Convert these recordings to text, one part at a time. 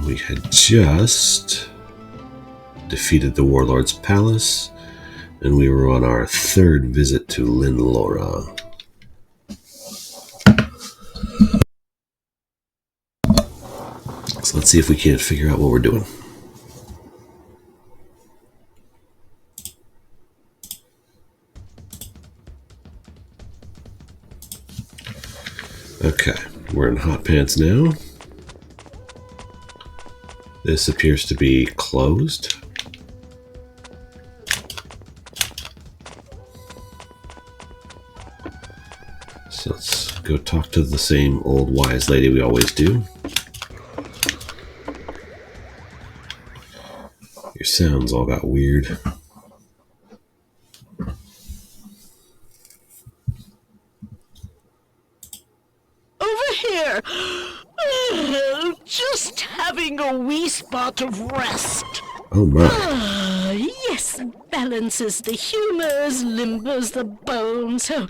We had just defeated the Warlord's Palace, and we were on our third visit to Lynlora. So let's see if we can't figure out what we're doing. Okay, we're in Hot Pants now. This appears to be closed. So let's go talk to the same old wise lady we always do. Your sounds all got weird. Over here! Just having a wee spot of rest. Oh my. Yes, balances the humors, limbers the bones. Oh,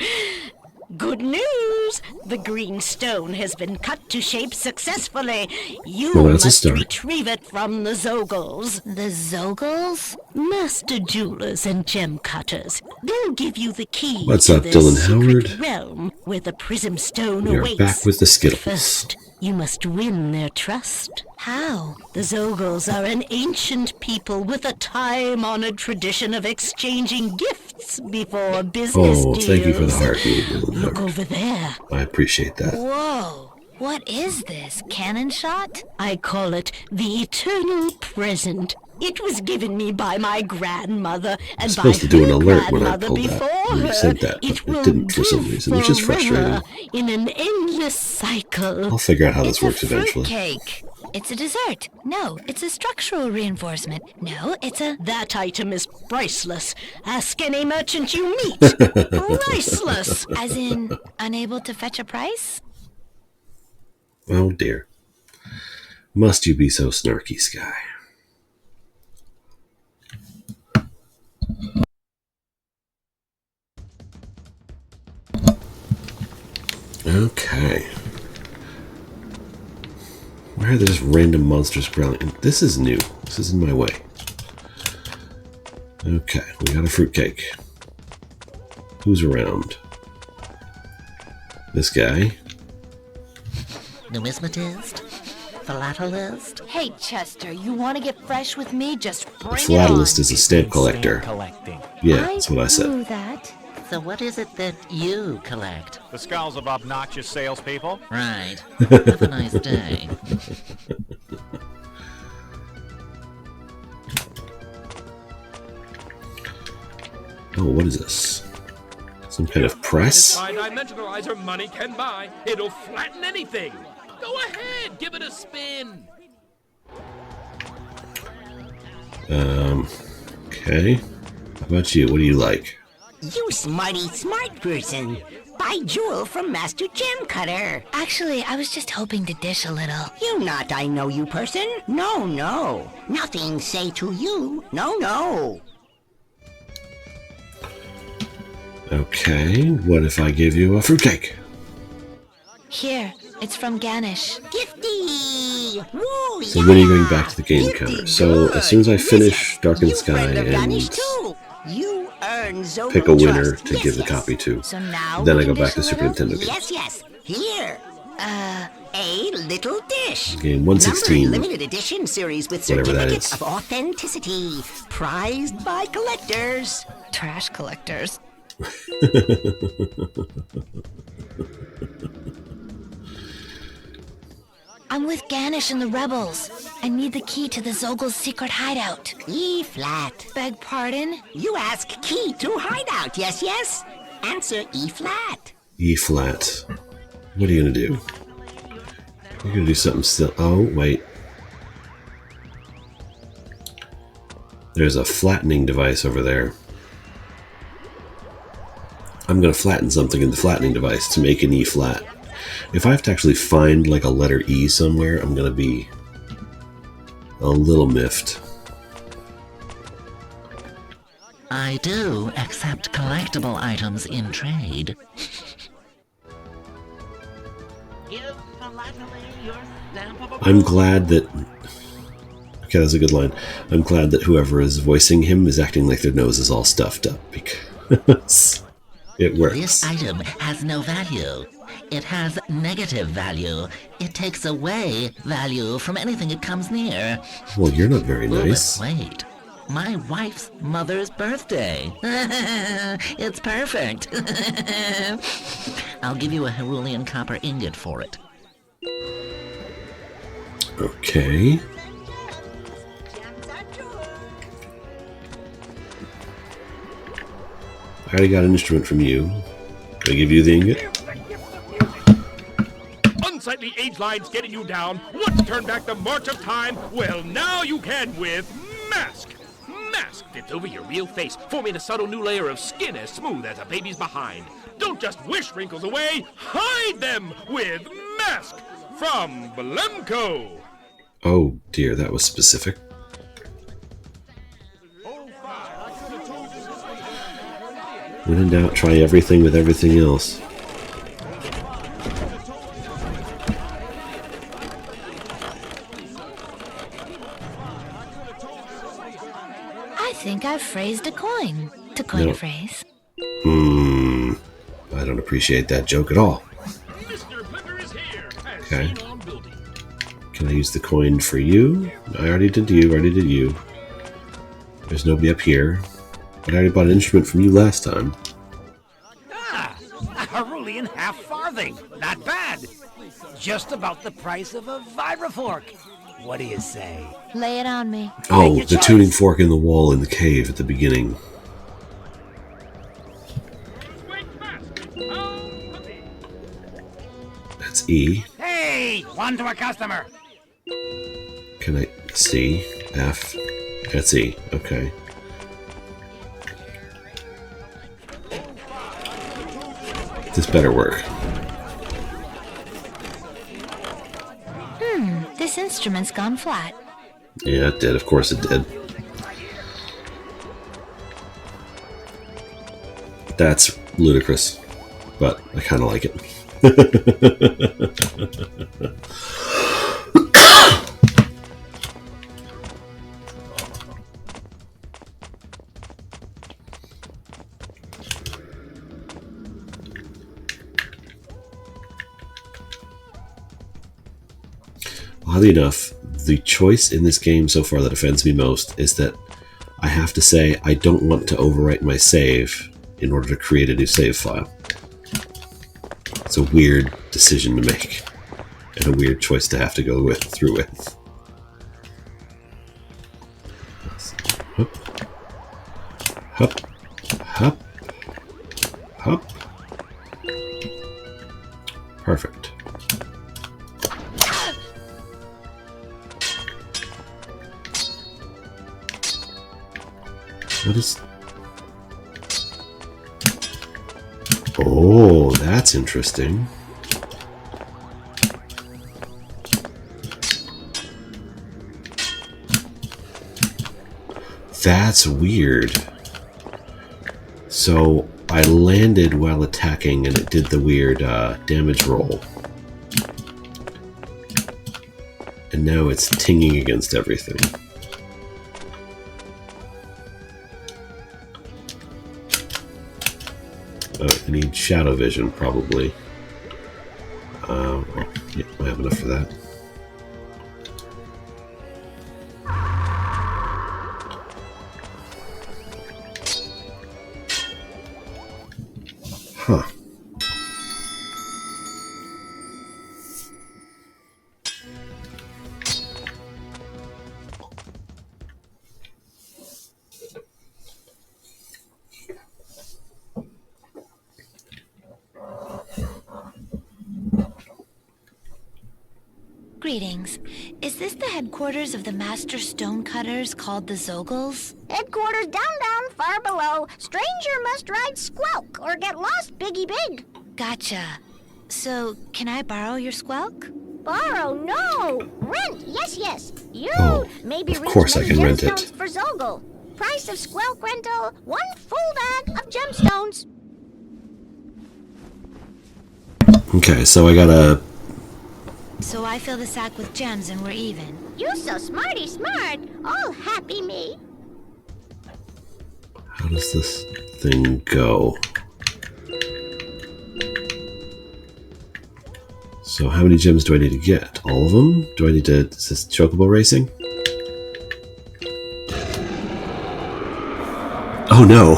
good news! The green stone has been cut to shape successfully. You must retrieve it from the Zogles. The Zogles? Master jewelers and gem cutters. They'll give you the key What's to up, the Dylan secret Howard? realm where the prism stone You're awaits. back with the Skittles. First, you must win their trust. How? The Zogles are an ancient people with a time-honored tradition of exchanging gifts before business deals. Thank you for the heartbeat, Dylan Look Howard. over there. I appreciate that. Whoa! What is this? Cannon shot? I call it the eternal present. It was given me by my grandmother and by supposed to do an her alert when I grandmother pulled that. before When you her. said that, It but will it didn't for some live reason, which is forever frustrating. in an endless cycle. I'll figure out how this It's works a eventually. fruitcake. It's a dessert. No, it's a structural reinforcement. No, it's a... That item is priceless. Ask any merchant you meet. Priceless. As in, unable to fetch a price? Oh dear. Must you be so snarky, Skye? Okay. Why are there just random monsters growling? This is new. This is in my way. Okay, we got a fruitcake. Who's around? This guy. Numismatist? Philatelist? Hey, Chester, you want to get fresh with me? Just The bring it on. philatelist is a stamp collector. Collecting. Yeah, that's what I said. knew that. So what is it that you collect? The skulls of obnoxious salespeople. Right. Have a nice day. Oh, what is this? Some kind of press? Dimensionalizer money can buy. It'll flatten anything. Go ahead, give it a spin. Okay. How about you? What do you like? You smarty smart person. Buy jewel from Master Gem Cutter. Actually, I was just hoping to dish a little. You not I know you person? No, no. Nothing say to you. No, no. Okay, what if I give you a fruitcake? Here, it's from Ganesh. Gifty! Woo, So when are you going yeah! back to the game Gifty counter? So good. as soon as I finish Listen, Darkened you Skye friend of Ganesh and too. You earn Zogo pick a winner trust. to Yes, give the yes. copy to, So now then we I go can back to dish a Super little? Nintendo games. Yes, yes. Here. A little dish. Game 116. Numbered limited edition series with Whatever that certificates is. of authenticity. Prized by collectors. Trash collectors. I'm with Ganesh and the rebels. I need the key to the Zogle's secret hideout. E flat. Beg pardon? You ask key to hideout. Yes, yes. Answer E flat. E flat. What are you gonna do? You're gonna do something still. Oh, wait. There's a flattening device over there. I'm gonna flatten something in the flattening device to make an E flat. If I have to actually find like a letter E somewhere, I'm gonna be a little miffed. I do accept collectible items in trade. I'm glad that Okay, that's a good line. I'm glad that whoever is voicing him is acting like their nose is all stuffed up, because it works. This item has no value. It has negative value. It takes away value from anything it comes near. Well, you're not very Oh, nice. but wait. My wife's mother's birthday. It's perfect. I'll give you a Herulian copper ingot for it. Okay. I already got an instrument from you. Can I give you the ingot? Unsightly age lines getting you down. What's turned back the march of time? Well, now you can with Mask. Mask fits over your real face, forming a subtle new layer of skin as smooth as a baby's behind. Don't just wish wrinkles away, hide them with Mask from Blemco. Oh dear, that was specific. When in doubt, try everything with everything else. I think I've phrased a coin. To coin No. a phrase. I don't appreciate that joke at all. Mr. Blipper is here, as Okay. seen on building. Can I use the coin for you? I already did you. There's nobody up here. But I already bought an instrument from you last time. Ah, a Herulian half farthing. Not bad. Just about the price of a Vibrafork. What do you say? Lay it on me. Oh, your the choice. tuning fork in the wall in the cave at the beginning. Wait, Mask. Oh, puppy. That's E. Hey, one to a customer. Can I C? F? That's E. Okay. This better work. This instrument's gone flat. Yeah, it did. Of course it did. That's ludicrous, but I kind of like it. Oddly enough, the choice in this game so far that offends me most is that I have to say I don't want to overwrite my save in order to create a new save file. It's a weird decision to make, and a weird choice to have to go through with. Hup. Hup. Hup. Hup. Perfect. What is... Oh, that's interesting. That's weird. So I landed while attacking and it did the weird damage roll. And now it's tinging against everything. I need shadow vision, probably. Well, yeah, I have enough for that. Huh. Greetings. Is this the headquarters of the Master Stonecutters called the Zogles? Headquarters down, far below. Stranger must ride Squelk or get lost, Biggie Big. Gotcha. So, can I borrow your Squelk? Borrow, no. Rent, yes. You Oh, maybe of reach course I many can rent it. gemstones for Zogel. Price of Squelk rental, 1 full bag of gemstones. Okay, so I gotta... So I fill the sack with gems and we're even. You so smarty smart. All happy me. How does this thing go? So how many gems do I need to get? All of them? Do I need to... Is this chocobo racing? Oh no!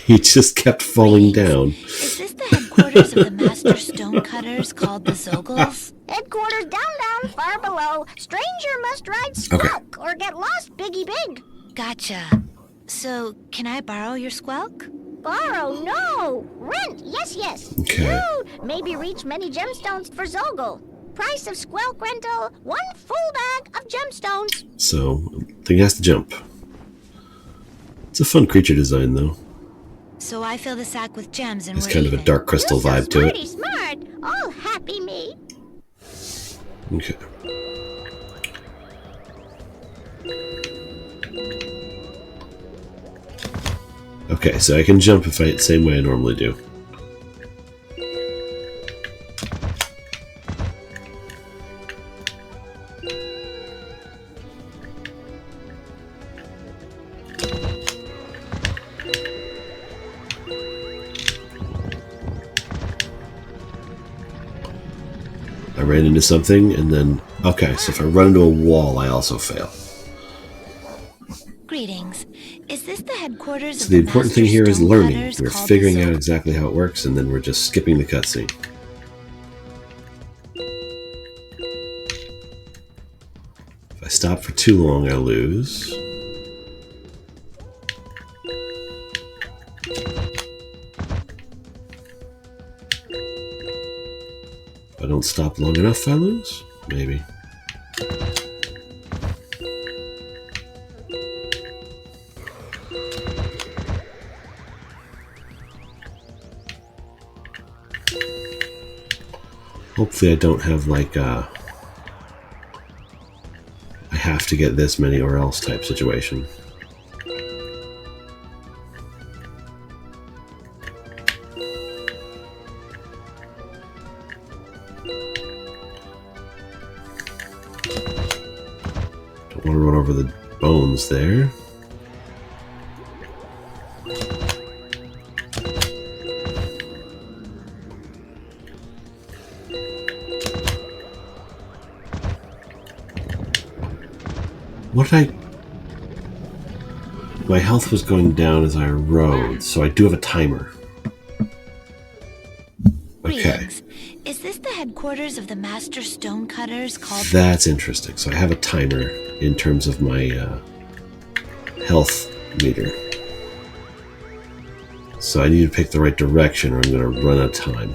He just kept falling down. Is this the headquarters of the master stonecutters called the Zogles? Headquarters down, far below. Stranger must ride Squelk or get lost, Biggie Big. Gotcha. So, can I borrow your Squelk? Borrow, no. Rent, yes. Okay. You maybe reach many gemstones for Zogel. Price of Squelk rental, 1 full bag of gemstones. So, thing has to jump. It's a fun creature design, though. So I fill the sack with gems and It's we're kind of a even. dark crystal You so vibe to smarty it. smart. All happy me. Okay. Okay, so I can jump if I the same way I normally do. I ran into something and then... Okay, so if I run into a wall, I also fail. Greetings. Is this the headquarters So of the important thing here is learning. stonecutters We're called figuring the out Zogles? exactly how it works, and then we're just skipping the cutscene. If I stop for too long, I lose. If I don't stop long enough, I lose? Maybe. Hopefully I don't have like a I have to get this many or else type situation. Don't want to run over the bones there. What did I... My health was going down as I rode, so I do have a timer. Okay. Greetings. Is this the headquarters of the master stonecutters called... That's interesting. So I have a timer in terms of my health meter. So I need to pick the right direction or I'm going to run out of time.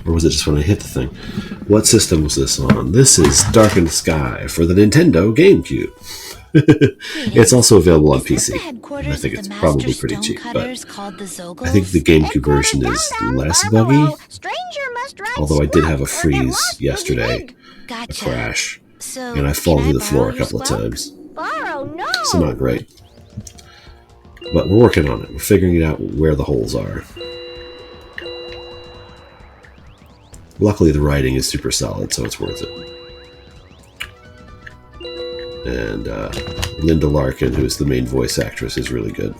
Or was it just when I hit the thing? What system was this on? This is Darkened Skye for the Nintendo Gamecube. It's also available on PC. I think it's probably pretty cheap, but I think the Gamecube version is less buggy. Although I did have a freeze yesterday, a crash, and I fall through the floor a couple of times. So not great. But we're working on it. We're figuring out where the holes are. Luckily, the writing is super solid, so it's worth it. And Linda Larkin, who's the main voice actress, is really good.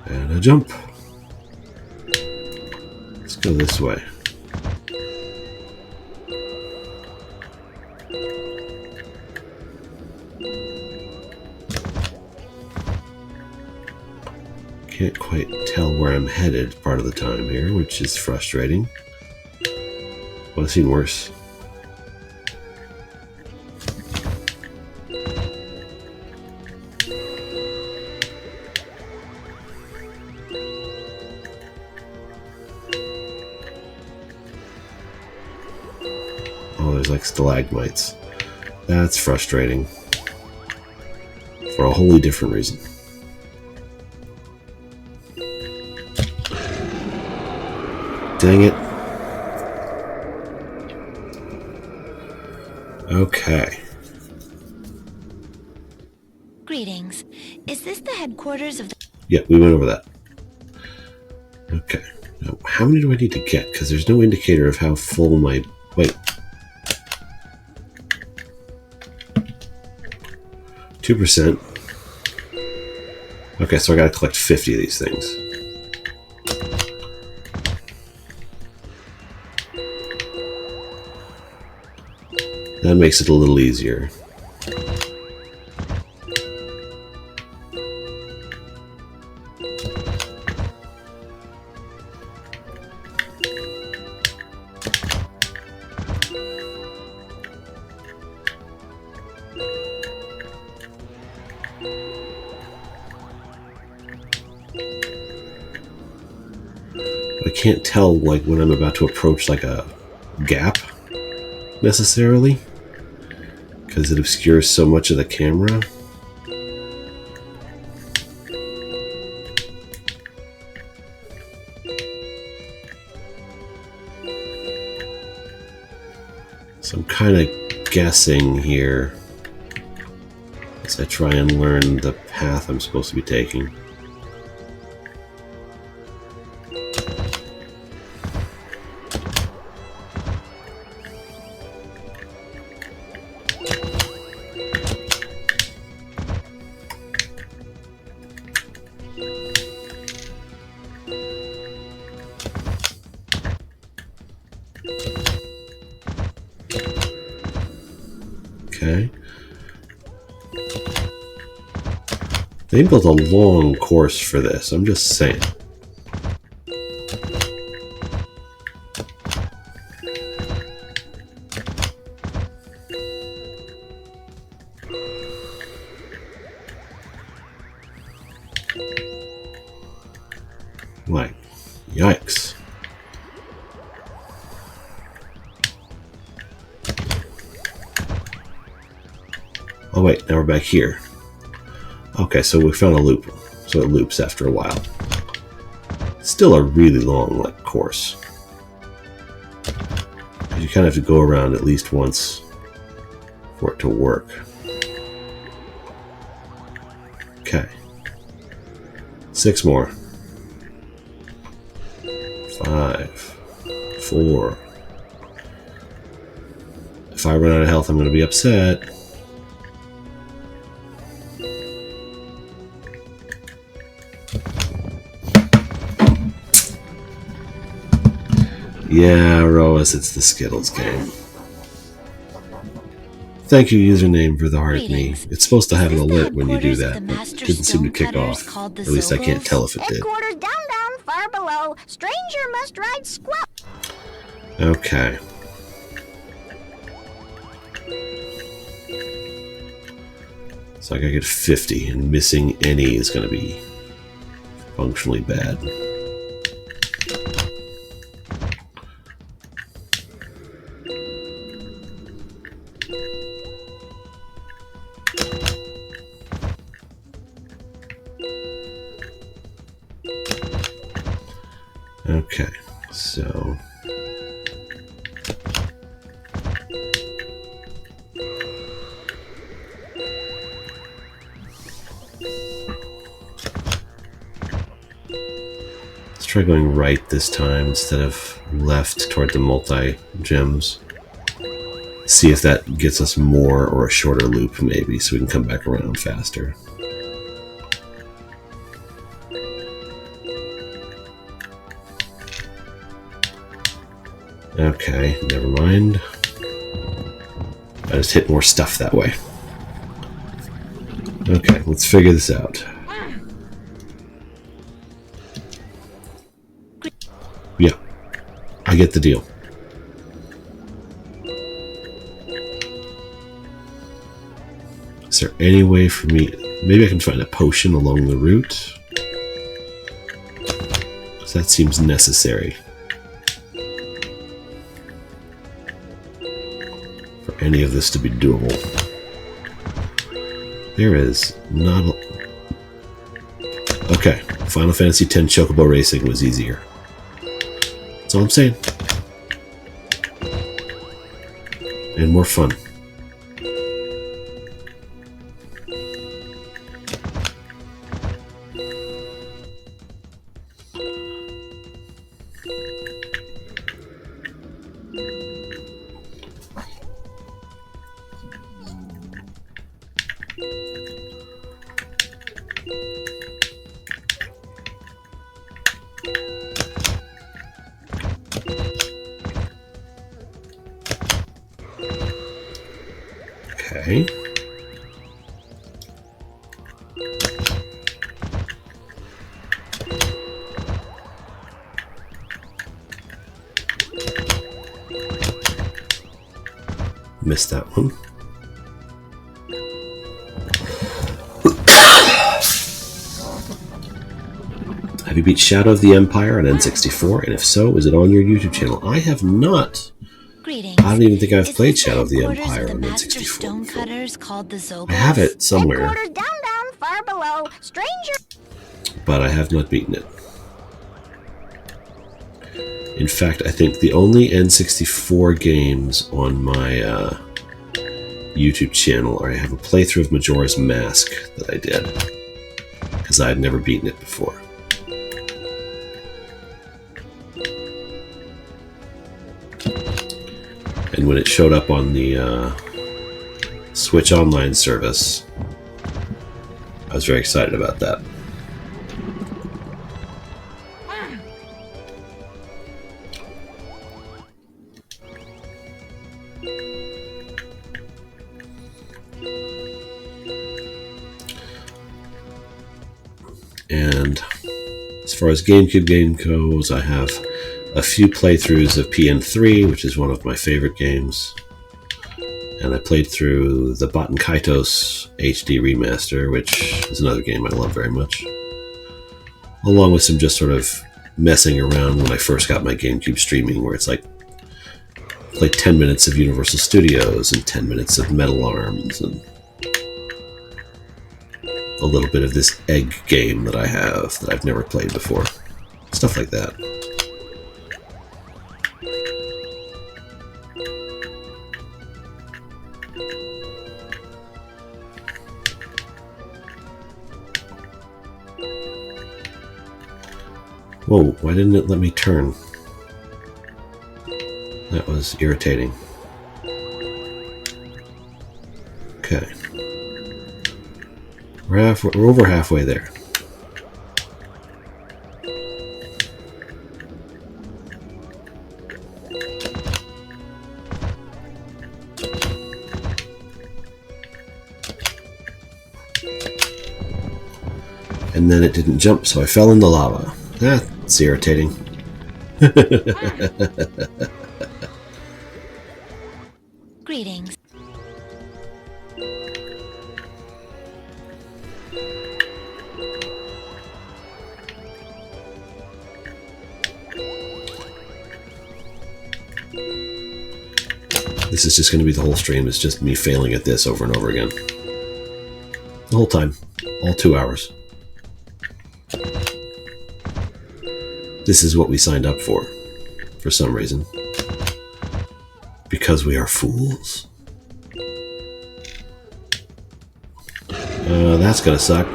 And a jump. Let's go this way. Can't quite tell where I'm headed part of the time here, which is frustrating. Well, I've seen worse. there's like stalagmites. That's frustrating. For a wholly different reason. Dang it. Okay. Greetings. Is this the headquarters of the... Yeah, we went over that. Okay. Now, how many do I need to get? Because there's no indicator of how full my... Wait. 2%. Okay, so I gotta collect 50 of these things. That makes it a little easier. I can't tell like when I'm about to approach like a gap necessarily because it obscures so much of the camera. So I'm kind of guessing here as I try and learn the path I'm supposed to be taking. Okay. They built a long course for this, I'm just saying. Like, yikes. Oh wait, now we're back here. Okay, so we found a loop. So it loops after a while. Still a really long like course. You kind of have to go around at least once for it to work. Okay. 6 more. 5. 4. If I run out of health, I'm going to be upset. Yeah, Roas, it's the Skittles game. Thank you, username, for the heart me. It's supposed to have an alert when you do that, but it didn't seem to kick off. At least I can't tell if it did. Headquarters down, far below. Stranger must ride Squelk. Okay. So I gotta get 50, and missing any is gonna be functionally bad. Okay, so let's try going right this time instead of left toward the multi-gems. See if that gets us more or a shorter loop maybe, so we can come back around faster. Okay, never mind. I just hit more stuff that way. Okay, let's figure this out. Yeah, I get the deal. Is there any way for me... Maybe I can find a potion along the route? So that seems necessary. for any of this to be doable. There is not a... Okay, Final Fantasy X Chocobo Racing was easier. That's all I'm saying. And more fun. Okay. Missed that one. Have you beat Shadow of the Empire on N64? And if so, is it on your YouTube channel? I have not. Greetings. I don't even think I've played Is this Shadow of the headquarters Empire of on the master N64. stonecutters called the Zogos? I have it somewhere, Headquarters down, far below. Stranger. but I have not beaten it. In fact, I think the only N64 games on my YouTube channel are I have a playthrough of Majora's Mask that I did, because I had never beaten it before. And when it showed up on the Switch Online service, I was very excited about that. And as far as GameCube game goes, I have a few playthroughs of PN3, which is one of my favorite games. And I played through the Baten Kaitos HD remaster, which is another game I love very much. Along with some just sort of messing around when I first got my GameCube streaming, where it's like, played 10 minutes of Universal Studios and 10 minutes of Metal Arms and a little bit of this egg game that I have that I've never played before. Stuff like that. Whoa, why didn't it let me turn? That was irritating. Okay. We're over halfway there. And then it didn't jump, so I fell in the lava. That's irritating. Greetings. This is just going to be the whole stream. It's just me failing at this over and over again. The whole time. All 2 hours. This is what we signed up for some reason. Because we are fools. That's gonna suck.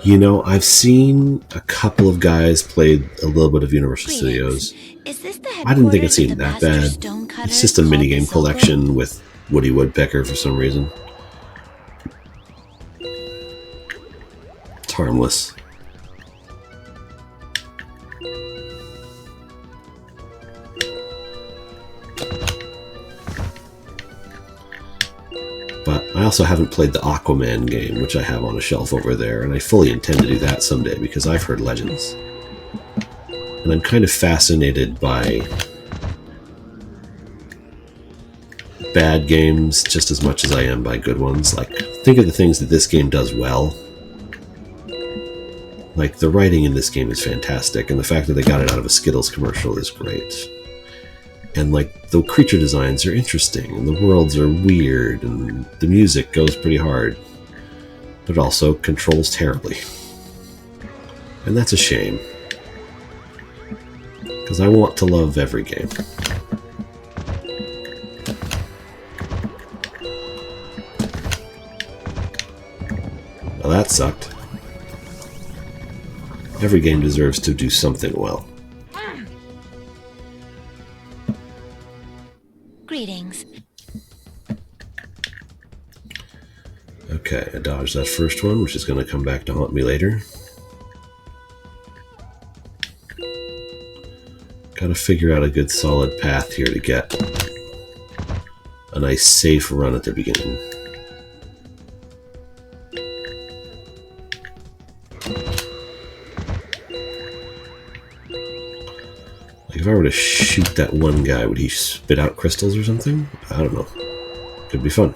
You know, I've seen a couple of guys play a little bit of Universal Studios. Is this the I didn't think it headquarters of seemed the that master bad. stonecutters It's just a called the minigame Zogos? collection with Woody Woodpecker for some reason. It's harmless. But I also haven't played the Aquaman game, which I have on a shelf over there, and I fully intend to do that someday because I've heard legends. And I'm kind of fascinated by bad games just as much as I am by good ones. Like, think of the things that this game does well. Like, the writing in this game is fantastic, and the fact that they got it out of a Skittles commercial is great. And, like, the creature designs are interesting, and the worlds are weird, and the music goes pretty hard. But it also controls terribly. And that's a shame. Because I want to love every game. Well, that sucked. Every game deserves to do something well. Greetings. Okay, I dodged that first one, which is going to come back to haunt me later. Gotta figure out a good solid path here to get a nice safe run at the beginning. Like, if I were to shoot that one guy, would he spit out crystals or something? I don't know. Could be fun.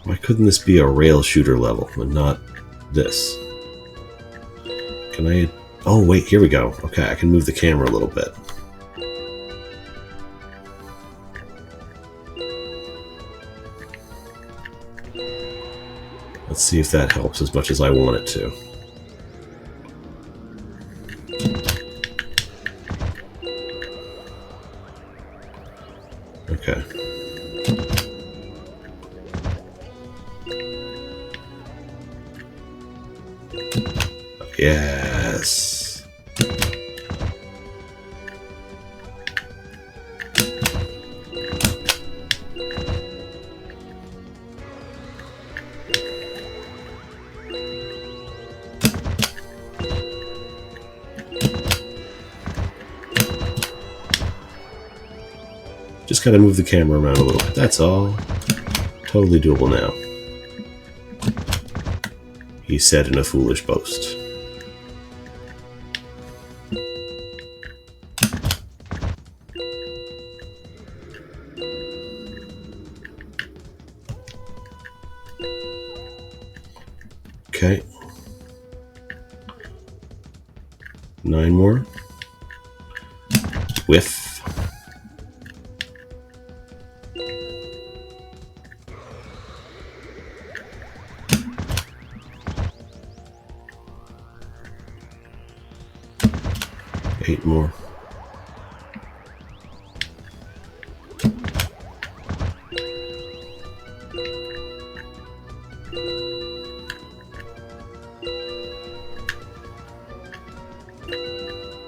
Why couldn't this be a rail shooter level and not this? Can I... Oh, wait, here we go. Okay, I can move the camera a little bit. Let's see if that helps as much as I want it to. Okay. Yes. Just gotta move the camera around a little bit, that's all. Totally doable now. He said in a foolish boast. Okay. 9 more. Whiff. Eight more.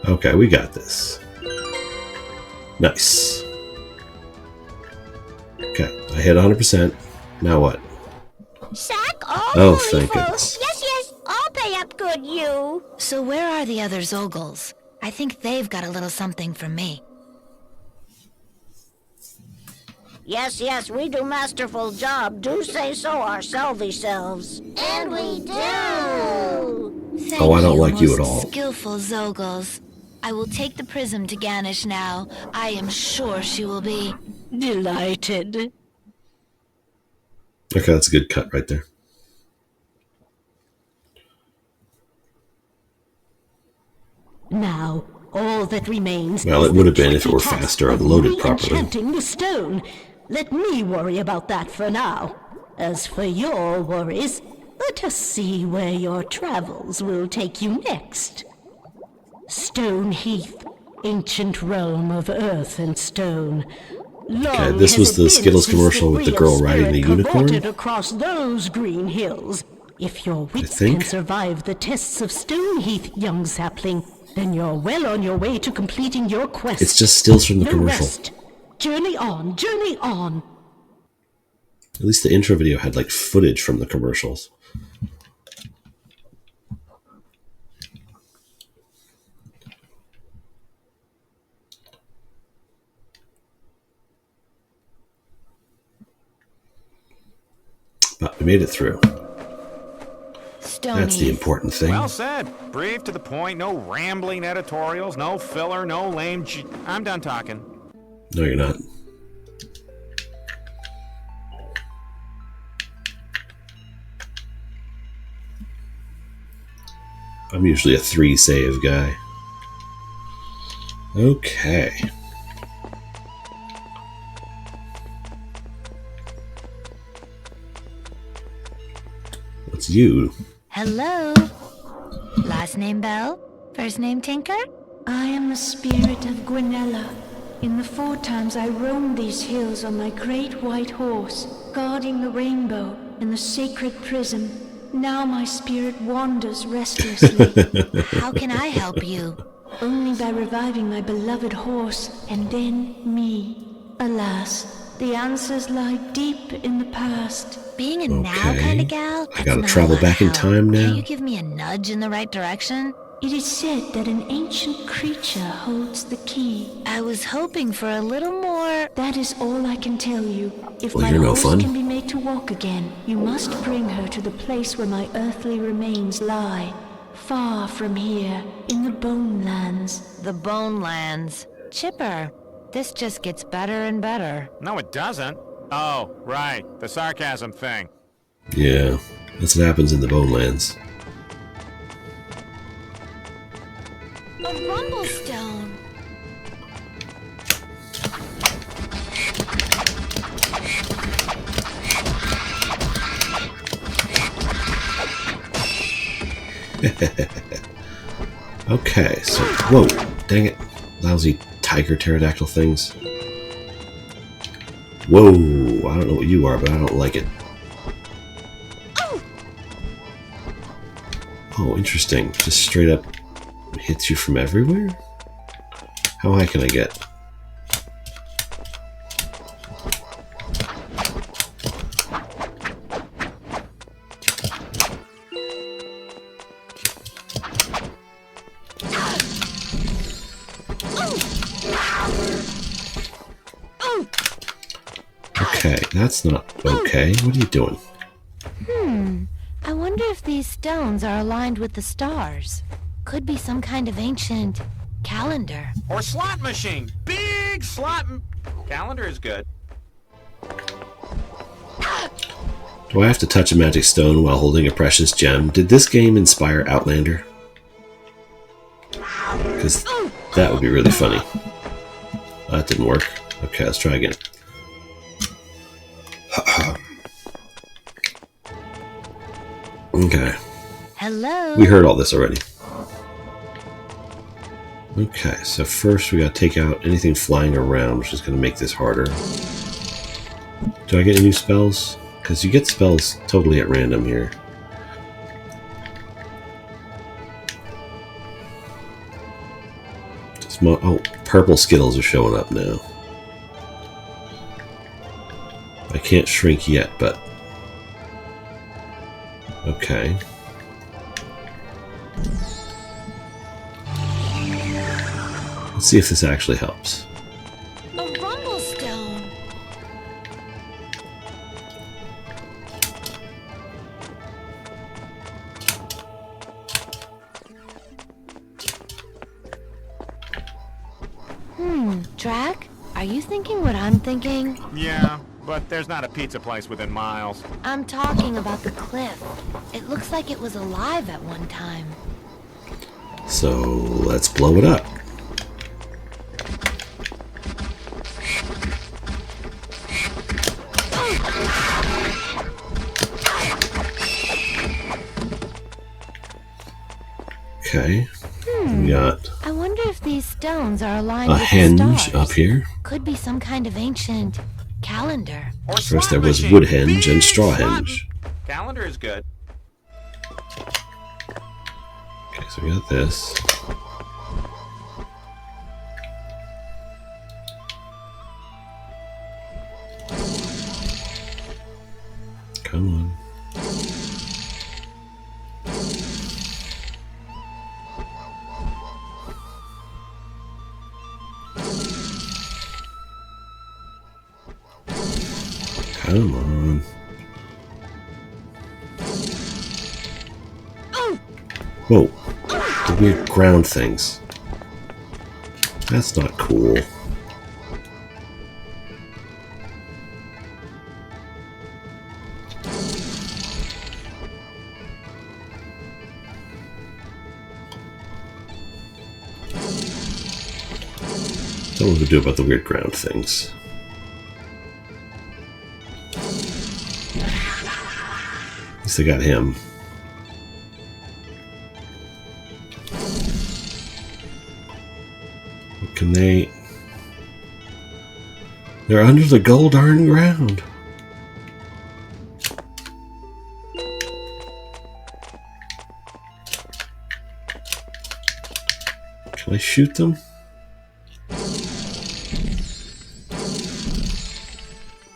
Okay, we got this. Nice. Okay, I hit 100%. Now what? Sack? Oh, thank goodness. Yes, yes, I'll pay up good, you. So where are the other Zogles? I think they've got a little something from me. Yes, yes, we do masterful job. Do say so ourselvy selves. And we do. Thank Oh, I don't like you at most all. Skillful Zogles. I will take the prism to Ganesh now. I am sure she will be Delighted. Okay, that's a good cut right there. Now, all that remains. Well, is it would have the been if it were tricky task faster and of loaded properly. re-enchanting the stone. Let me worry about that for now. As for your worries, let us see where your travels will take you next. Stoneheath, ancient realm of earth and stone. Okay, this was the Skittles commercial with the girl riding the unicorn. Across those green hills. If your wits think. can survive the tests of Stoneheath, young sapling, then you're well on your way to completing your quest. It's just stills from the No commercial. rest. Journey on, journey on. At least the intro video had like footage from the commercials. But we made it through. That's the important thing. Well said. Brief to the point, no rambling editorials, no filler, no lame I'm done talking. No, you're not. I'm usually a 3 save guy. Okay. What's you? Hello. Last name Bell? First name Tinker? I am the spirit of Gwynella. In the 4 times I roamed these hills on my great white horse, guarding the rainbow and the sacred prism. Now my spirit wanders restlessly. How can I help you? Only by reviving my beloved horse, and then me. Alas, the answers lie deep in the past. Being a now kind of gal, I gotta travel back in time now. Can you give me a nudge in the right direction? It is said that an ancient creature holds the key. I was hoping for a little more. That is all I can tell you. If Well, my you're no horse fun. can be made to walk again, you must bring her to the place where my earthly remains lie. Far from here, in the Bone Lands. The Bone Lands. Chipper, this just gets better and better. No, it doesn't. Oh, right. The sarcasm thing. Yeah, that's what happens in the Bone Lands. A Rumblestone. Okay, so... Whoa! Dang it. Lousy tiger pterodactyl things. Whoa! I don't know what you are, but I don't like it. Oh, interesting. Just straight up hits you from everywhere? How high can I get? Okay, that's not okay. What are you doing? I wonder if these stones are aligned with the stars. Could be some kind of ancient calendar. Or slot machine. Big slot... Calendar is good. Do I have to touch a magic stone while holding a precious gem? Did this game inspire Outlander? Because that would be really funny. That didn't work. Okay, let's try again. Okay. Hello? We heard all this already. Okay, so first we gotta take out anything flying around, which is gonna make this harder. Do I get any new spells? Because you get spells totally at random here. Oh, purple Skittles are showing up now. I can't shrink yet, but... Okay. Let's see if this actually helps. A Rumblestone. Drac, are you thinking what I'm thinking? Yeah, but there's not a pizza place within miles. I'm talking about the cliff. It looks like it was alive at one time. So, let's blow it up. Okay. We got I wonder if these stones are aligned a with the henge stars. up here. Could be some kind of ancient calendar. Or First slot there was machine. wood henge and Big straw slot- henge. Calendar is good. Okay, so we got this. Come on. Come on. Whoa. The weird ground things. That's not cool. Don't know what to do about the weird ground things. At least I got him. What can they... They're under the gold darn ground. Can I shoot them?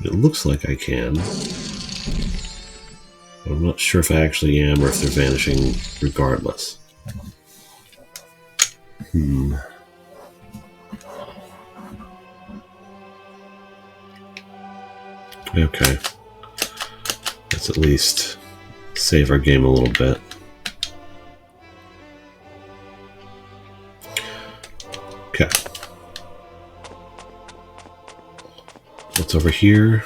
It looks like I can. But I'm not sure if I actually am or if they're vanishing regardless. Okay. Let's at least save our game a little bit. Okay. What's over here?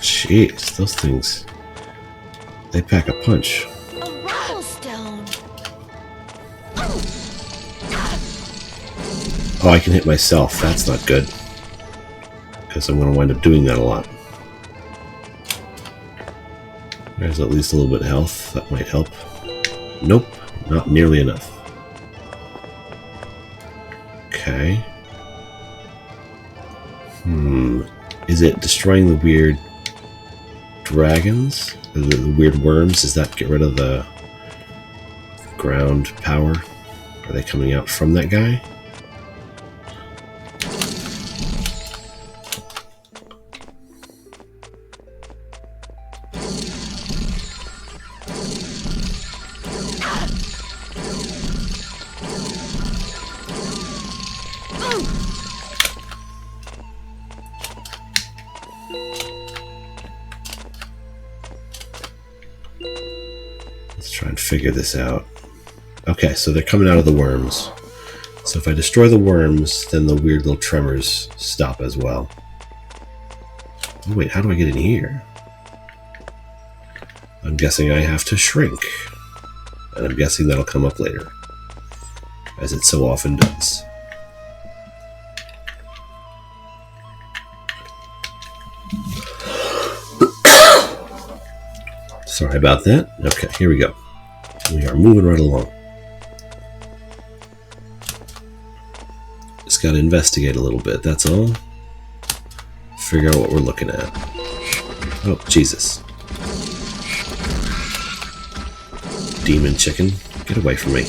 Jeez, those things, they pack a punch. A rattlestone. Oh, I can hit myself. That's not good. Because I'm going to wind up doing that a lot. There's at least a little bit of health. That might help. Nope, not nearly enough. Okay. Is it destroying the weird dragons? The weird worms? Does that get rid of the ground power? Are they coming out from that guy? Let's try and figure this out. Okay, so they're coming out of the worms. So if I destroy the worms, then the weird little tremors stop as well. Oh, wait, how do I get in here? I'm guessing I have to shrink. And I'm guessing that'll come up later. As it so often does. Sorry about that. Okay, here we go. We are moving right along. Just got to investigate a little bit, that's all. Figure out what we're looking at. Oh, Jesus. Demon chicken, get away from me.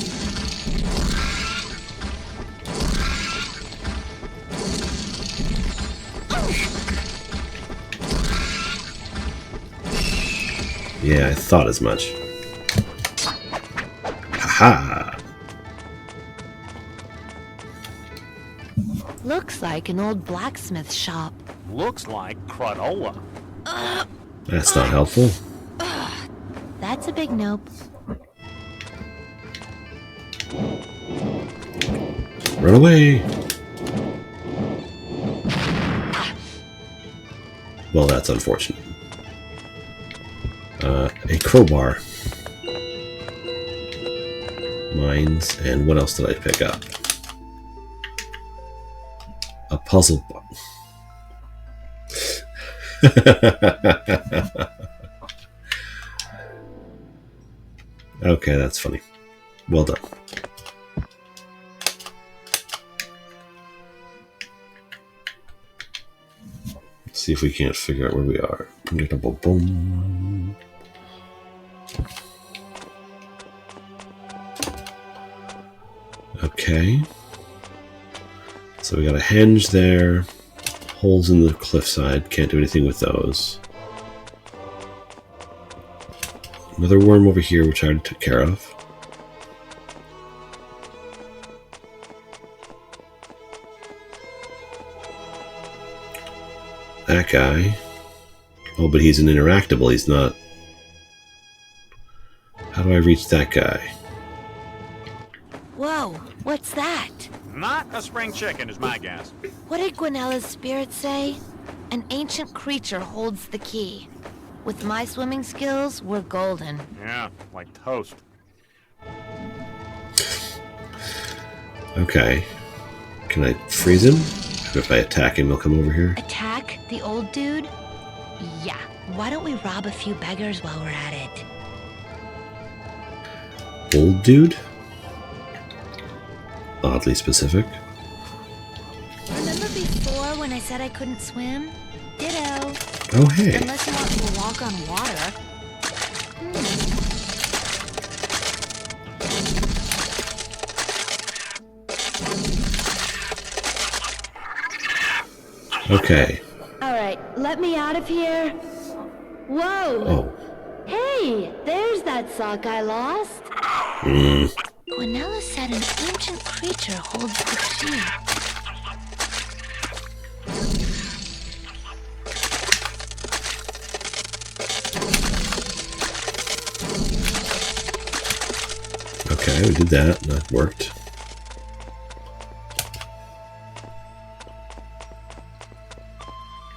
Yeah, I thought as much. Haha! Looks like an old blacksmith shop. Looks like Crudola. That's not helpful. That's a big nope. Run away! Well, that's unfortunate. A crowbar. Mines, and what else did I pick up? A puzzle box. Okay, that's funny. Well done. Let's see if we can't figure out where we are. Boom. Okay. So we got a henge there. Holes in the cliffside. Can't do anything with those. Another worm over here, which I already took care of. That guy. Oh, but he's an interactable. He's not... How do I reach that guy? Whoa, what's that? Not a spring chicken is my guess. What did Gwinella's spirit say? An ancient creature holds the key. With my swimming skills, we're golden. Yeah, like toast. Okay. Can I freeze him? If I attack him, he'll come over here. Attack the old dude? Yeah. Why don't we rob a few beggars while we're at it? Old dude? Oddly specific. Remember before when I said I couldn't swim? Ditto. Oh, hey. Unless you want me to walk on water. Okay. Alright, let me out of here. Whoa! Oh. Hey, there's that sock I lost. Gwynella said an ancient creature holds the key. Okay, we did that. That worked.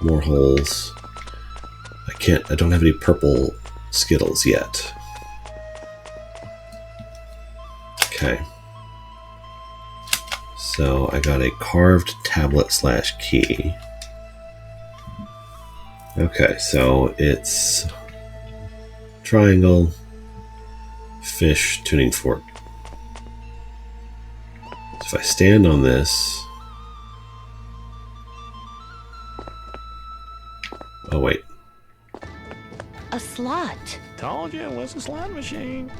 More holes. I don't have any purple Skittles yet. Okay. So I got a carved tablet / key. Okay, so it's triangle, fish, tuning fork. So if I stand on this... Oh, wait. A slot. Told you it was a slot machine.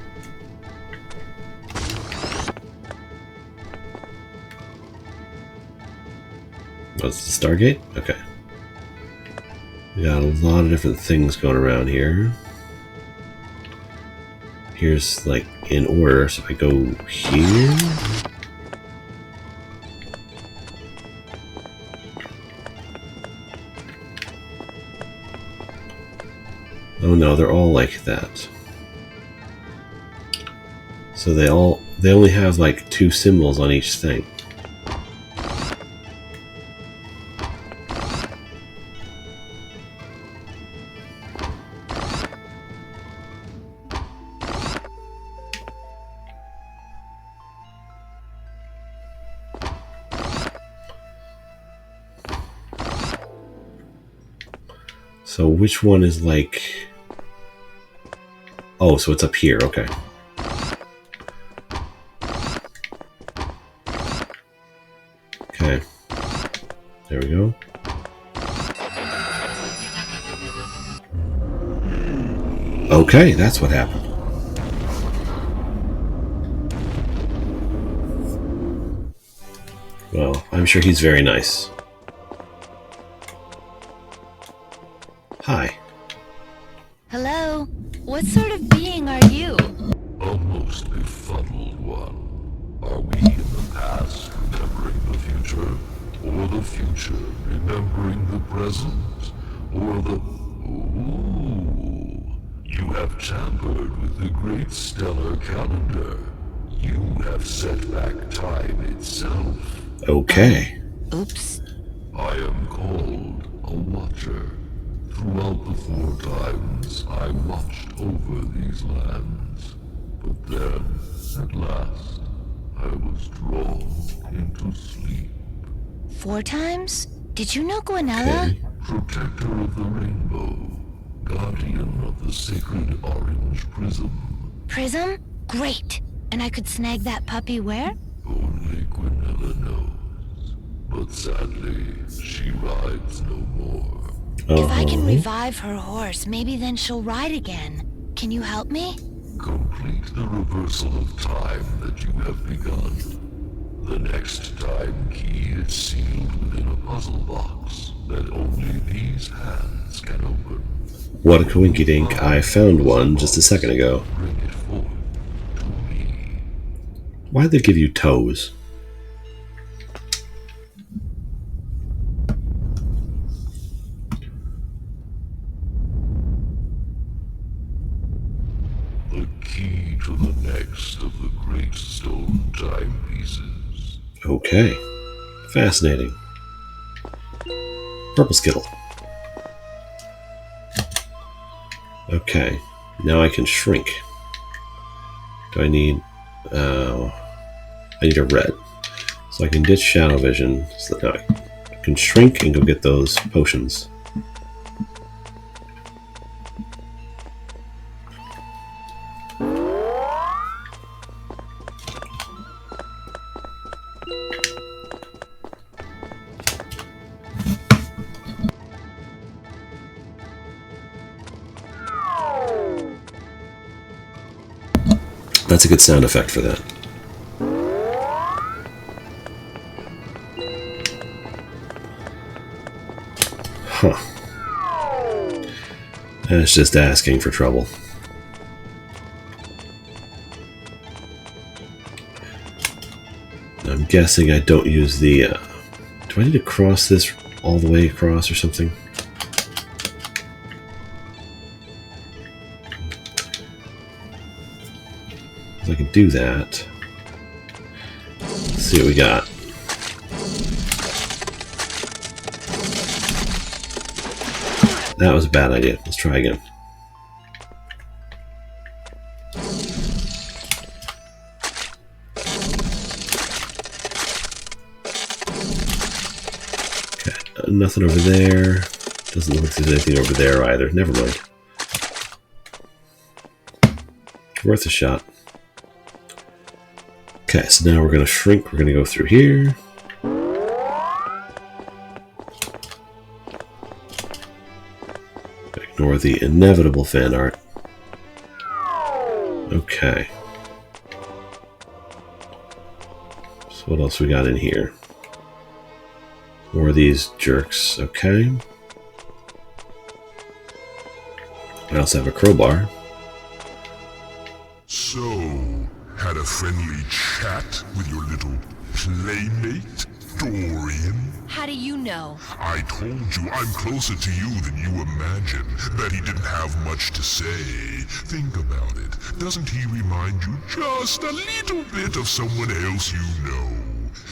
What's the Stargate? Okay. We got a lot of different things going around here. Here's, like, in order, so I go here. Oh no, they're all like that. So they only have like 2 symbols on each thing. So which one is like... Oh, so it's up here, okay. Okay. There we go. Okay, that's what happened. Well, I'm sure he's very nice. Hi. Hello? What sort of being are you? A most befuddled one. Are we in the past remembering the future? Or the future remembering the present? Or the... Ooh. You have tampered with the great stellar calendar. You have set back time itself. Okay. Oops. I am called a Watcher. Throughout the 4 times, I watched over these lands. But then, at last, I was drawn into sleep. 4 times? Did you know Gwynella? Okay. Protector of the rainbow. Guardian of the sacred orange prism. Prism? Great. And I could snag that puppy where? Only Gwynella knows. But sadly, she rides no more. If I can revive her horse, maybe then she'll ride again. Can you help me? Complete the reversal of time that you have begun. The next time key is sealed within a puzzle box that only these hands can open. What a coinkydink. I found one just a second ago. Bring it forth to me. Why'd they give you toes? The key to the next of the great stone timepieces. Okay. Fascinating. Purple Skittle. Okay. Now I can shrink. Do I need... I need a red. So I can ditch Shadow Vision. So that now I can shrink and go get those potions. That's a good sound effect for that. Huh. That's just asking for trouble. I'm guessing I don't use the... do I need to cross this all the way across or something? If I can do that. Let's see what we got. That was a bad idea. Let's try again. Okay, nothing over there. Doesn't look like there's anything over there either. Never mind. Worth a shot. Okay, so now we're going to shrink. We're going to go through here. Ignore the inevitable fan art. Okay. So what else we got in here? More of these jerks. Okay. I also have a crowbar. So, had a friendly chat with your little playmate, Dorian? How do you know? I told you I'm closer to you than you imagine, that he didn't have much to say. Think about it. Doesn't he remind you just a little bit of someone else you know?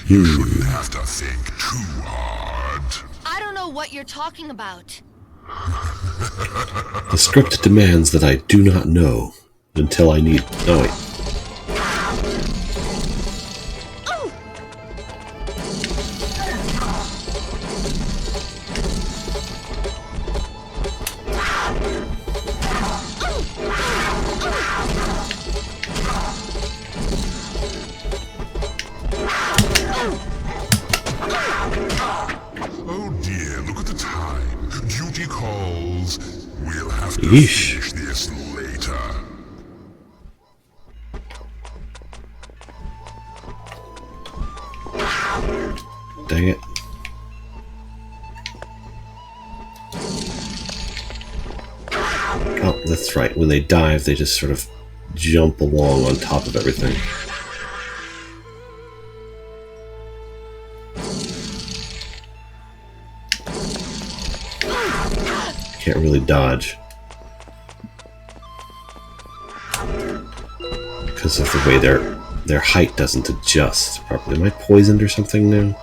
You shouldn't have to think too hard. I don't know what you're talking about. The script demands that I do not know until I need... Oh, wait. Yeesh. Finish this later. Dang it. Oh, that's right. When they dive, they just sort of jump along on top of everything. Can't really dodge. Because of the way their height doesn't adjust properly. Am I poisoned or something now?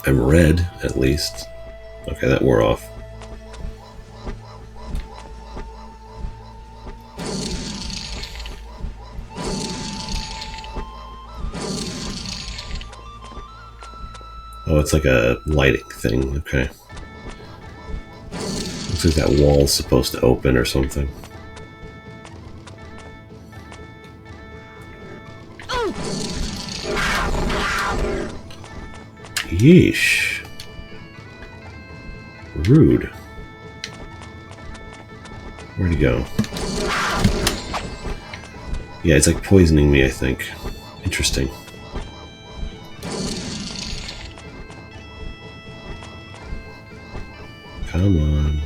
I'm red, at least. Okay, that wore off. Oh, it's like a lighting thing. Okay. Looks like that wall's supposed to open or something. Yeesh. Rude. Where'd he go? Yeah, it's like poisoning me, I think. Interesting. Come on.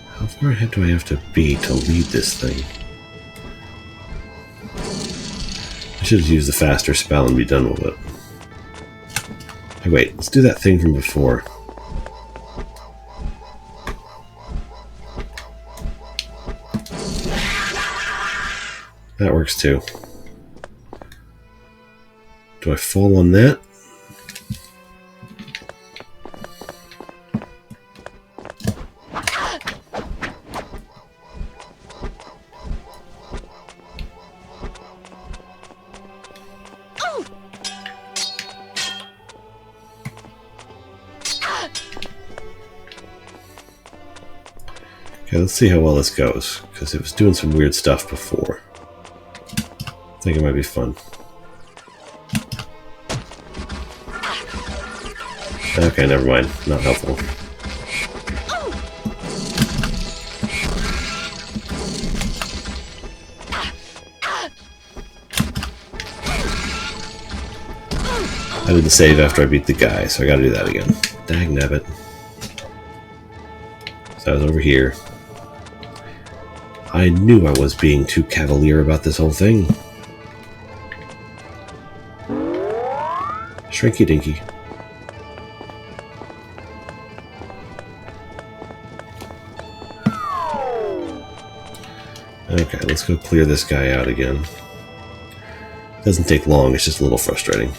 How far ahead do I have to be to lead this thing? I should just use the faster spell and be done with it. Hey, wait, let's do that thing from before. That works too. Do I fall on that? Okay, let's see how well this goes, because it was doing some weird stuff before. I think it might be fun. Okay, never mind. Not helpful. I didn't save after I beat the guy, so I gotta do that again. Dagnabbit. So I was over here. I knew I was being too cavalier about this whole thing. Shrinky dinky. Okay, let's go clear this guy out again. Doesn't take long, it's just a little frustrating.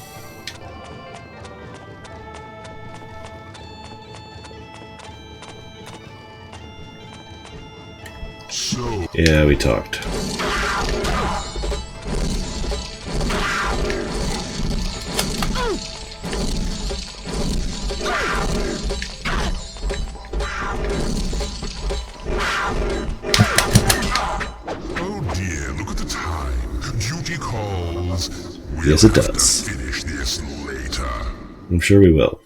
Yeah, we talked. Yes, it does. Finish this later. I'm sure we will.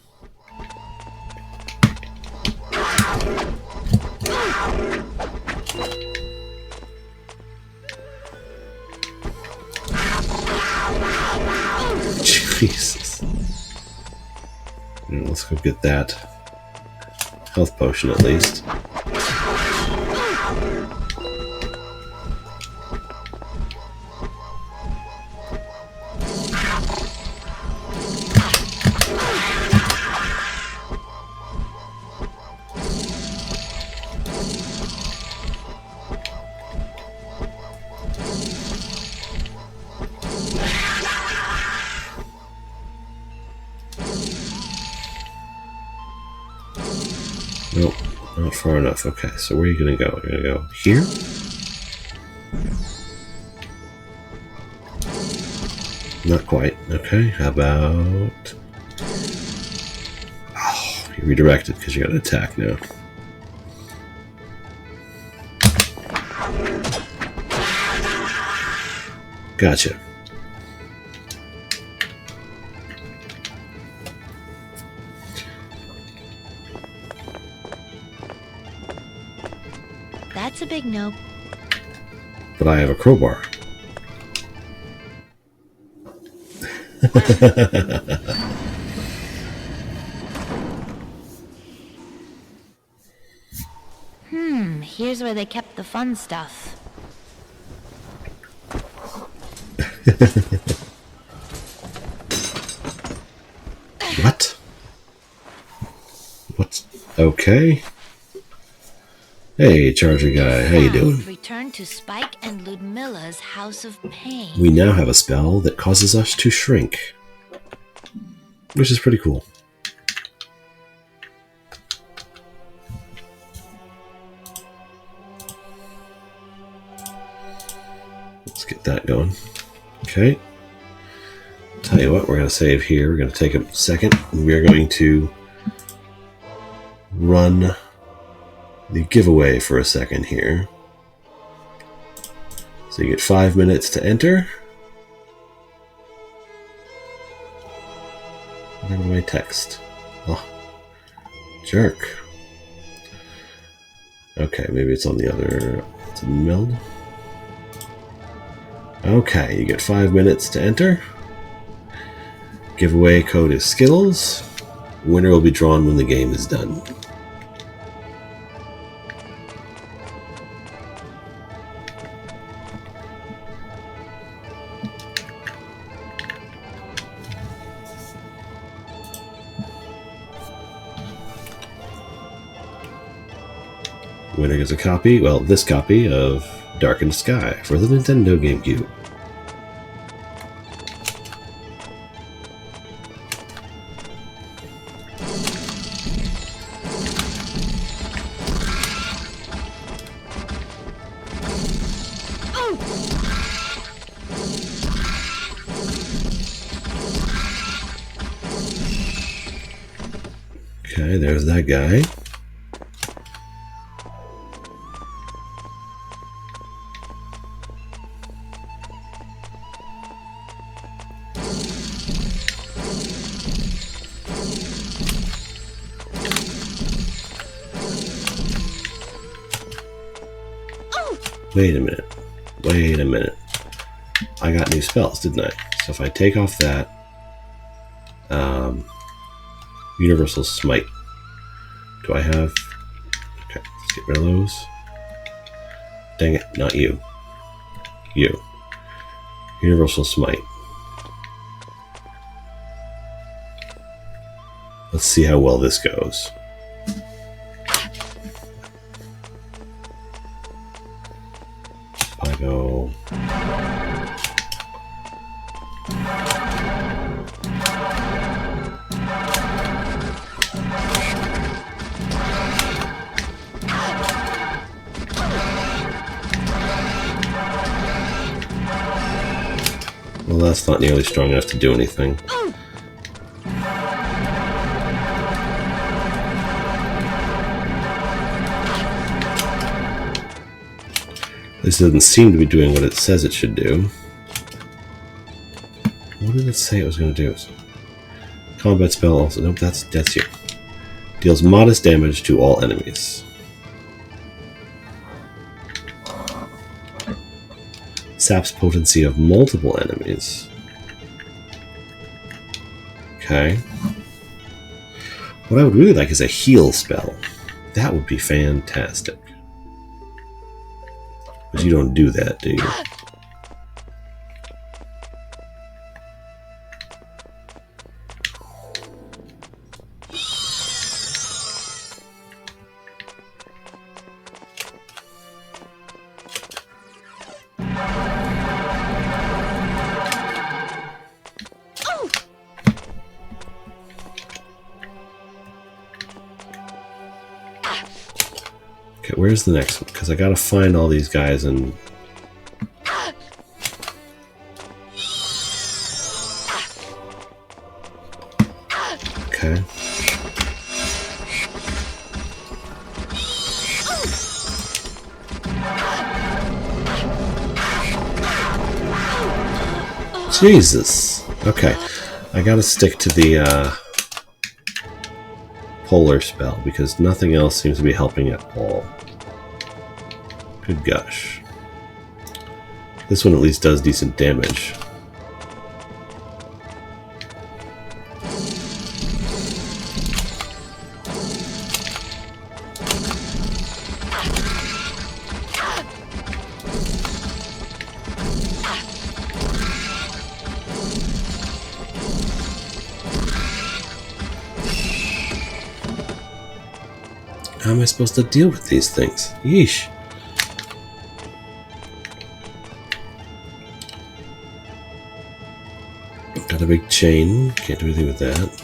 Jesus. Let's go get that health potion at least. Nope, not far enough. Okay, so where are you going to go? You're going to go here? Not quite. Okay, how about... Oh, you redirected because you got to attack now. Gotcha. That's a big no. But I have a crowbar. Here's where they kept the fun stuff. What? What's... Okay. Hey, Charger Guy, how you doing? Return to Spike and Ludmilla's House of Pain. We now have a spell that causes us to shrink, which is pretty cool. Let's get that going. Okay. Tell you what, we're going to save here. We're going to take a second. And we are going to run the giveaway for a second here. So you get 5 minutes to enter. Where am I text? Oh, jerk. Okay, maybe it's on the other. It's a meld. Okay, you get 5 minutes to enter. Giveaway code is Skittles. Winner will be drawn when the game is done. Winner gets a copy, well, this copy of Darkened Skye for the Nintendo Gamecube. Okay, there's that guy. Wait a minute. Wait a minute. I got new spells, didn't I? So if I take off that Universal Smite, do I have... Okay, let's get rid of those. Dang it, not you. You. Universal Smite. Let's see how well this goes. I go... Well, that's not nearly strong enough to do anything. This doesn't seem to be doing what it says it should do. What did it say it was going to do? Combat spell also... Nope, that's you. Deals modest damage to all enemies. Saps potency of multiple enemies. Okay. What I would really like is a heal spell. That would be fantastic. But you don't do that, do you? Okay, where's the next one? Because I gotta find all these guys and... Okay. Jesus. Okay. I gotta stick to the, polar spell, because nothing else seems to be helping at all. Good gosh. This one at least does decent damage. How am I supposed to deal with these things? Yeesh. Got a big chain. Can't do anything with that.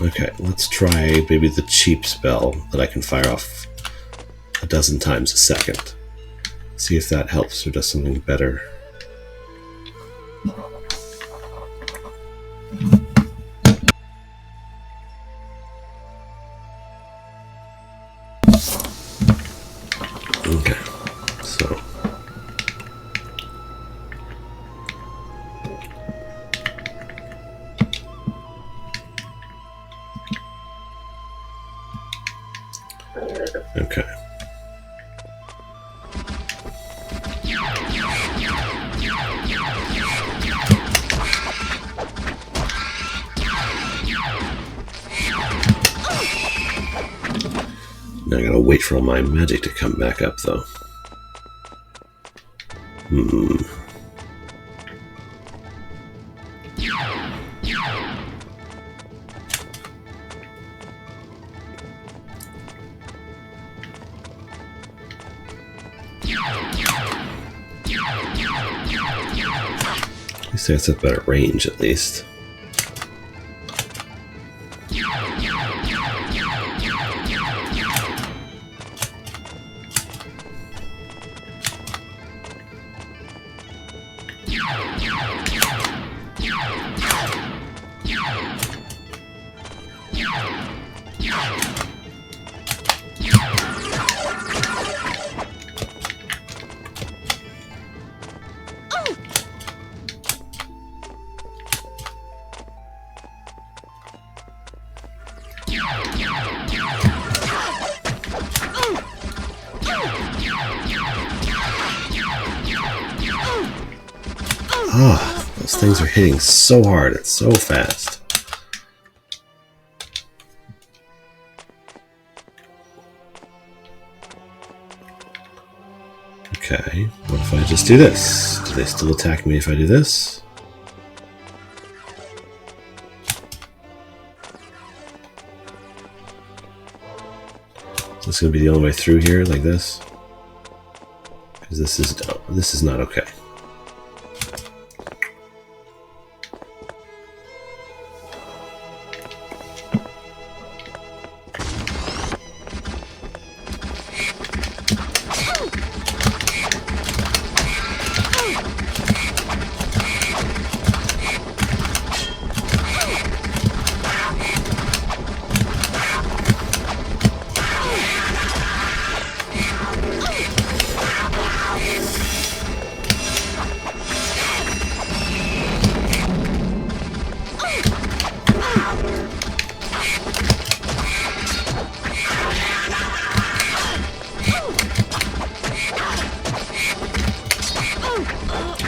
Okay, let's try maybe the cheap spell that I can fire off a dozen times a second. See if that helps or does something better. Okay, so... Okay. Now I gotta wait for all my magic to come back up, though. At least that's a better range, at least. Ah, those things are hitting so hard. It's so fast. Okay, what if I just do this? Do they still attack me if I do this? Is this going to be the only way through here, like this? Because this is not okay.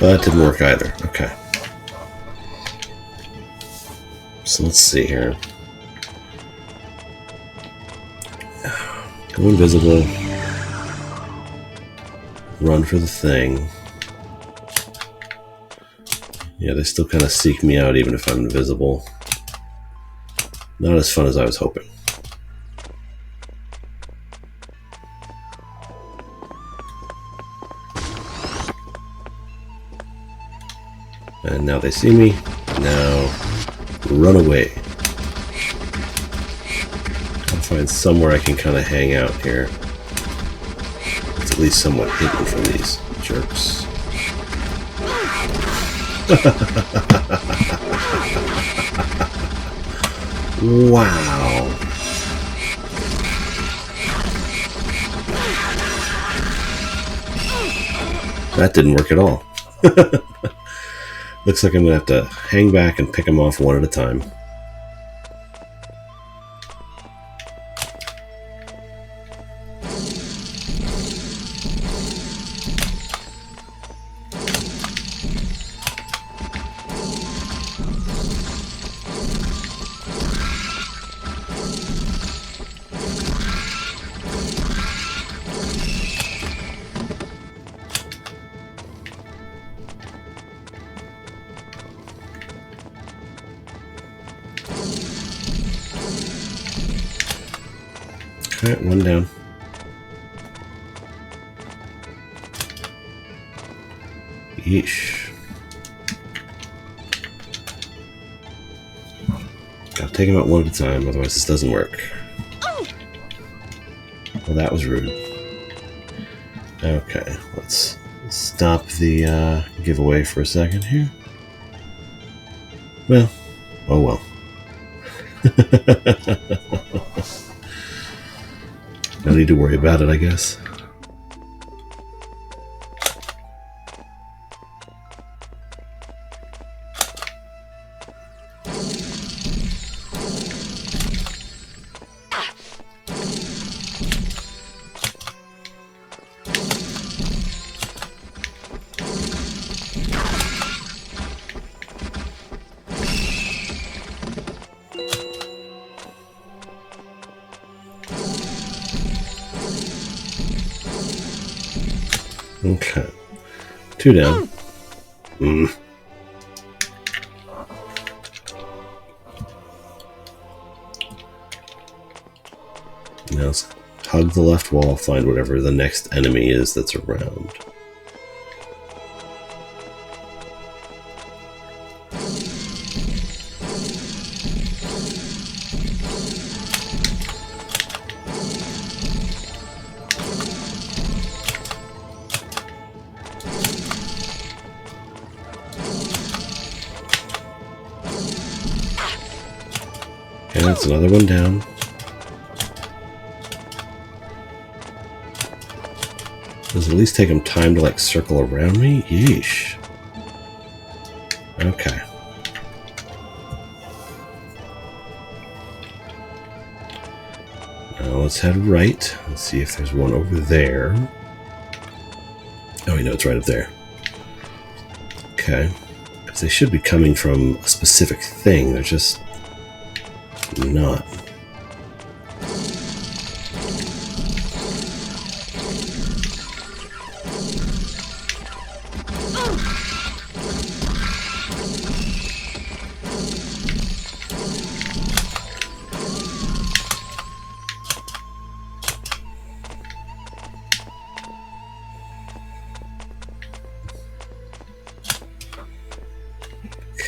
That didn't work either. Okay. So let's see here. Go invisible. Run for the thing. Yeah, they still kind of seek me out even if I'm invisible. Not as fun as I was hoping. And now they see me. Now, run away. I'll find somewhere I can kind of hang out here. It's at least somewhat hidden from these jerks. Wow. That didn't work at all. Looks like I'm going to have to hang back and pick them off one at a time. Alright, one down. Yeesh. Gotta take him out one at a time, otherwise this doesn't work. Well, that was rude. Okay, let's stop the giveaway for a second here. Well, oh well. No need to worry about it, I guess. 2 down. Now let's hug the left wall, find whatever the next enemy is that's around. Okay, that's another one down. Does it at least take him time to like circle around me? Yeesh. Okay. Now let's head right. Let's see if there's one over there. Oh, we know it's right up there. Okay. Because they should be coming from a specific thing. They're just not.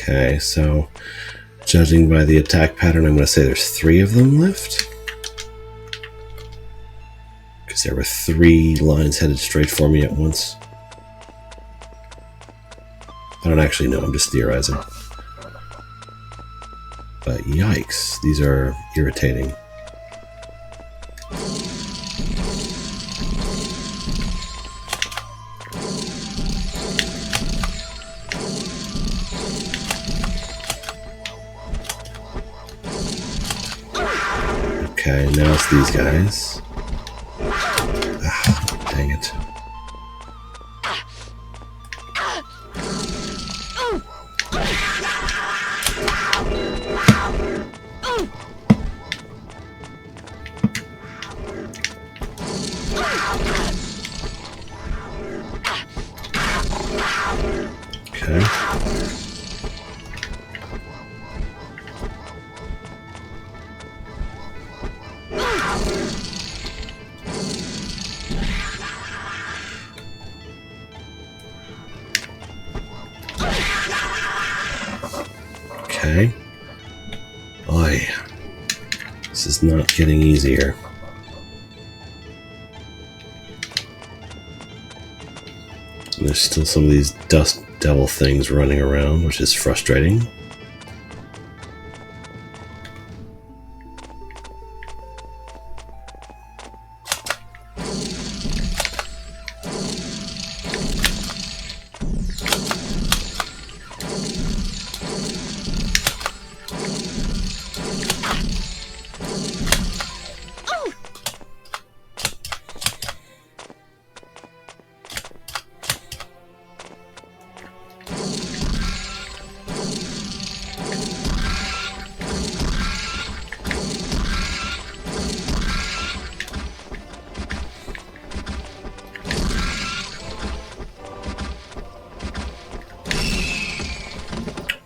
Okay, so judging by the attack pattern, I'm going to say there's 3 of them left. Because there were 3 lines headed straight for me at once. I don't actually know, I'm just theorizing. But yikes, these are irritating. Okay, now it's these guys. Ah, dang it. Okay. Okay. Boy, this is not getting easier. And there's still some of these dust devil things running around, which is frustrating.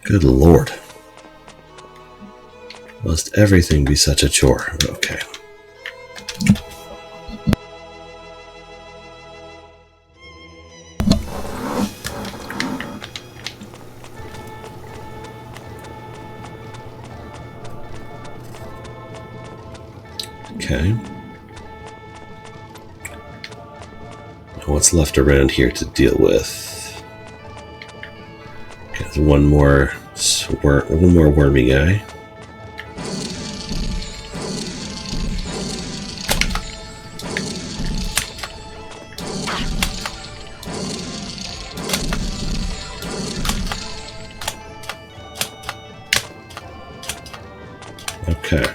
Good lord. Must everything be such a chore? Okay. Okay. What's left around here to deal with? Okay, there's one more wormy guy. Okay.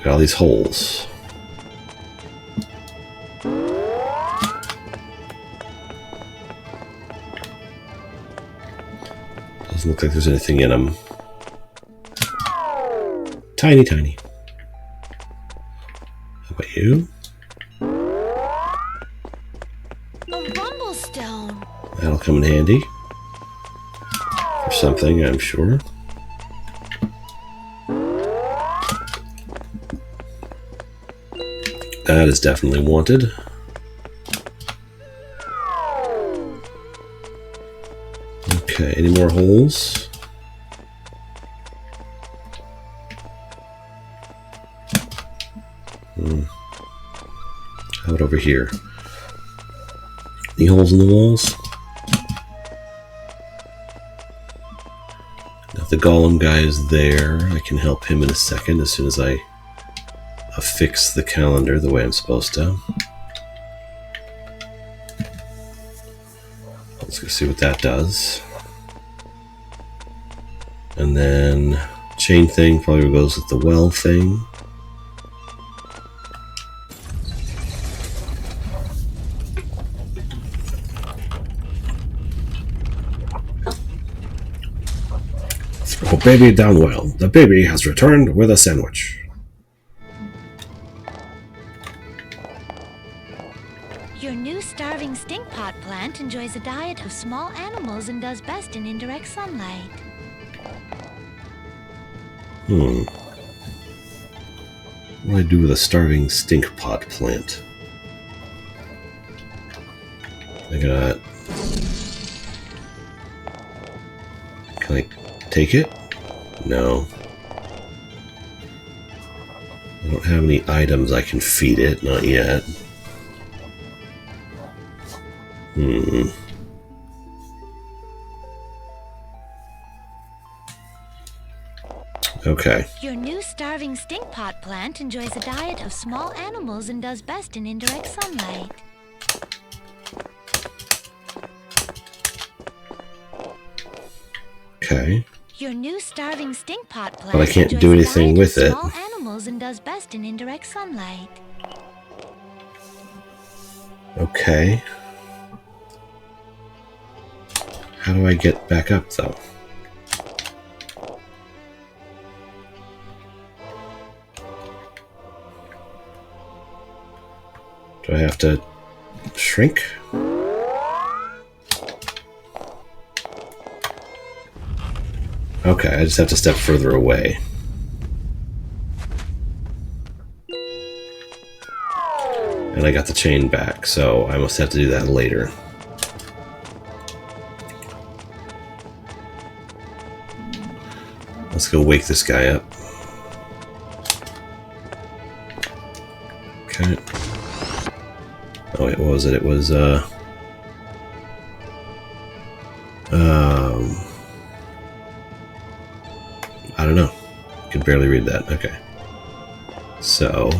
Got all these holes. Doesn't look like there's anything in them. Tiny, tiny. How about you? A rumble That'll come in handy for something, I'm sure. That is definitely wanted. Okay, any more holes? How about over here? Any holes in the walls? Now the golem guy is there. I can help him in a second as soon as I affix the calendar the way I'm supposed to. Let's go see what that does. And then chain thing probably goes with the well thing. Throw baby down well. The baby has returned with a sandwich. Your new starving stink pot plant enjoys a diet of small animals and does best in indirect sunlight. What do I do with a starving stink pot plant? I got... Can I take it? No. I don't have any items I can feed it, not yet. Okay. Your new starving stink pot plant enjoys a diet of small animals and does best in indirect sunlight. Okay. Your new starving stink pot plant But I can't do anything with it. Small animals and does best in indirect sunlight. Okay. How do I get back up, though? Do I have to shrink? Okay, I just have to step further away. And I got the chain back, so I must have to do that later. Let's go wake this guy up. Okay. Oh wait, what was it? It was, I don't know. I could barely read that. Okay. So...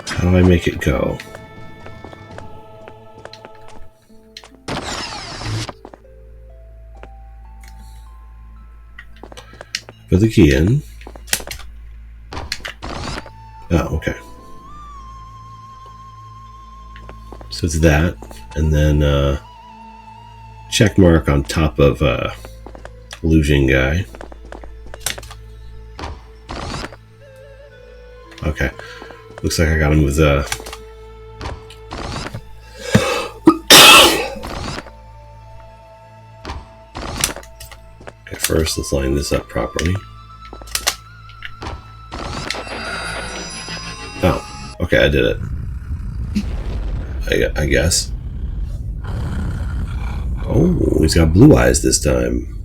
How do I make it go? Put the key in. Oh, okay. So it's that, and then check mark on top of illusion guy. Okay. Looks like I got him with Okay, first let's line this up properly. Oh, okay, I did it. I guess. Oh, he's got blue eyes this time.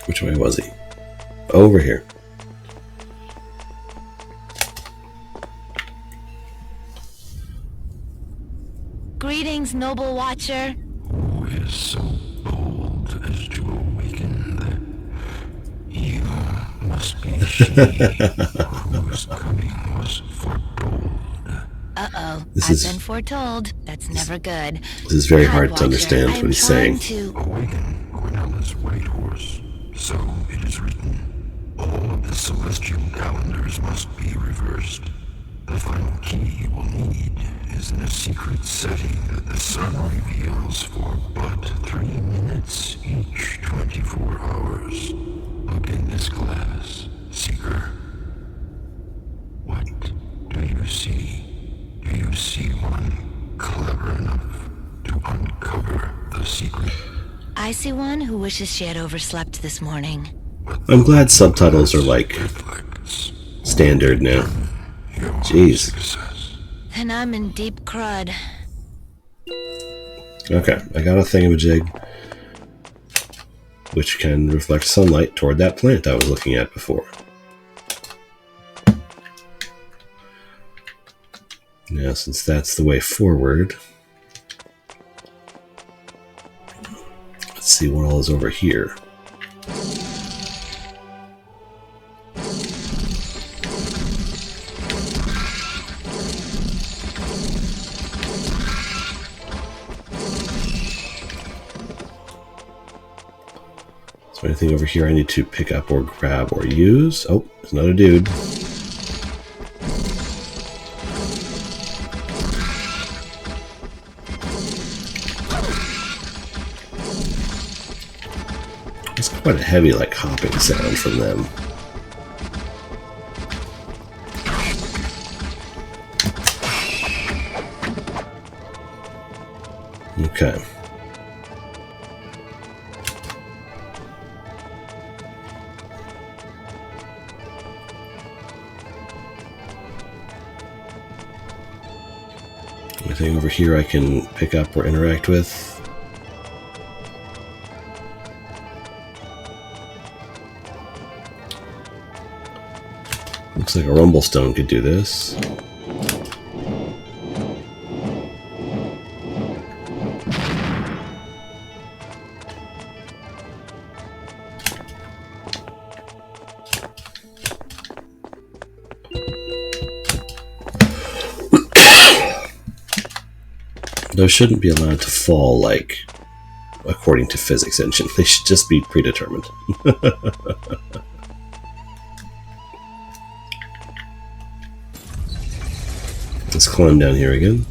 Which way was he? Over here. Greetings, noble watcher. Who is so bold as to awaken the... You must be she whose coming was foretold. Uh-oh, This I've is- been foretold. That's never good. This is very hard to Watcher, understand I what am he's saying. trying to... Awaken Quinella's white horse. So it is written. All of the celestial calendars must be reversed. The final key you will need is is in a secret setting that the sun reveals for but 3 minutes each 24 hours. Look in this glass, Seeker. What do you see? Do you see one clever enough to uncover the secret? I see one who wishes she had overslept this morning. I'm glad subtitles are like standard now. Jeez. And I'm in deep crud. Okay, I got a thingamajig which can reflect sunlight toward that plant I was looking at before. Now, since that's the way forward, let's see what all is over here. Is there anything over here I need to pick up or grab or use? Oh, there's another dude. It's quite a heavy, like, hopping sound from them. Okay. Anything over here I can pick up or interact with? Looks like a rumblestone could do this. Those shouldn't be allowed to fall, like, according to physics engine. They should just be predetermined. Let's climb down here again.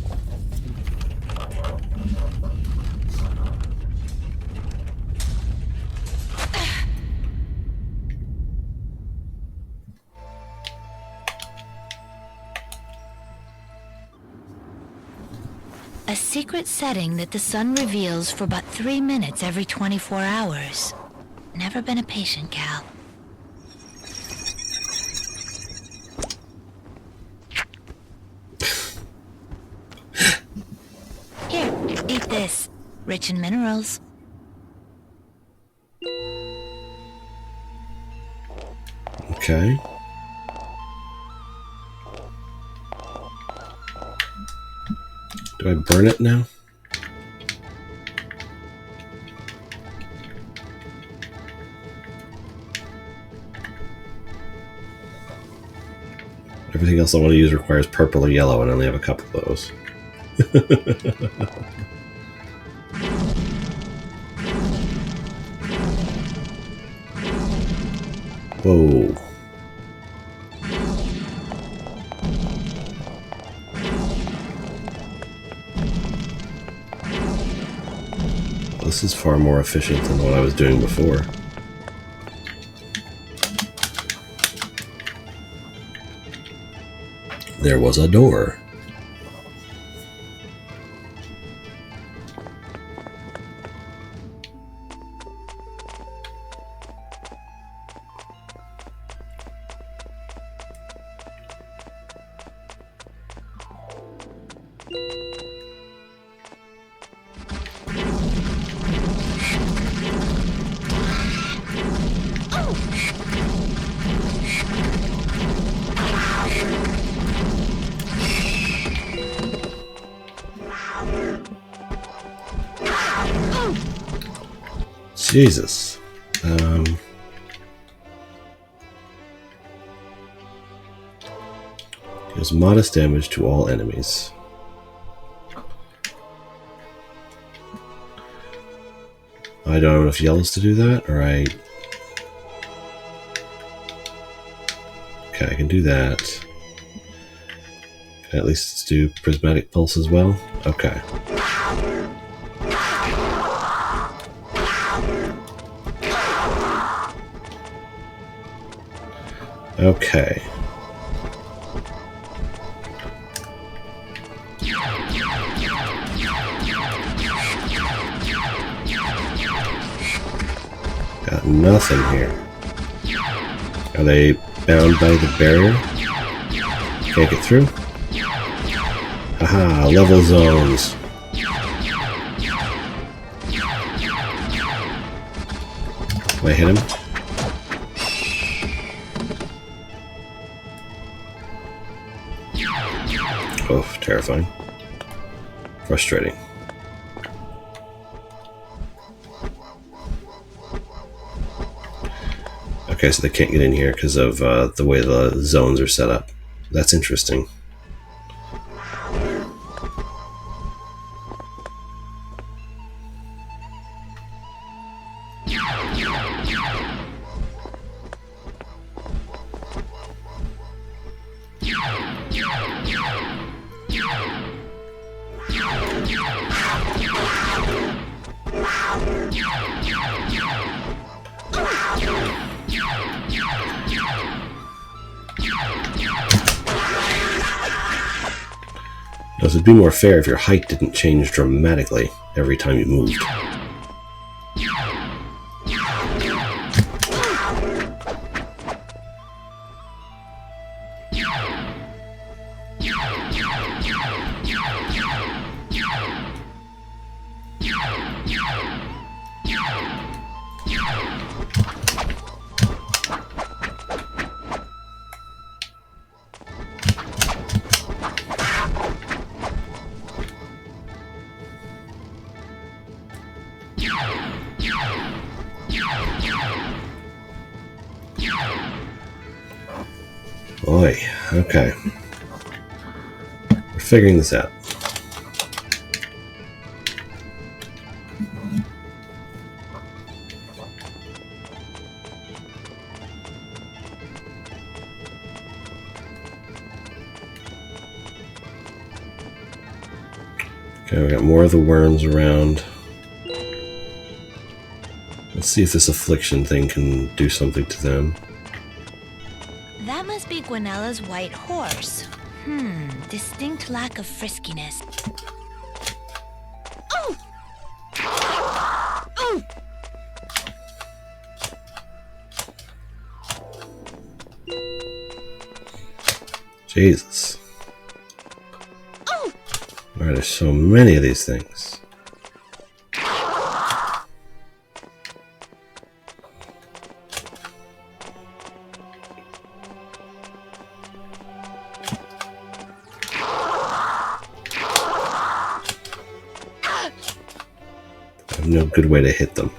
A secret setting that the sun reveals for but 3 minutes every 24 hours. Never been a patient, Cal. Here, eat this. Rich in minerals. Okay. Do I burn it now? Everything else I want to use requires purple or yellow, and I only have a couple of those. Whoa. This is far more efficient than what I was doing before. There was a door. Jesus. Deals modest damage to all enemies. I don't know enough yellows to do that, or I... Okay, I can do that. Can At least let's do prismatic pulse as well. Okay. Okay. Got nothing here. Are they bound by the barrier? Can't get through? Haha, level zones. Can I hit him? Oh, terrifying. Frustrating. Okay, so they can't get in here because of the way the zones are set up. That's interesting. It would be more fair if your height didn't change dramatically every time you moved. Boy, okay. We're figuring this out. Okay, we got more of the worms around. Let's see if this affliction thing can do something to them. That must be Gwinella's white horse. Distinct lack of friskiness. Oh! Oh! Jesus. Oh! Why are there so many of these things? No good way to hit them.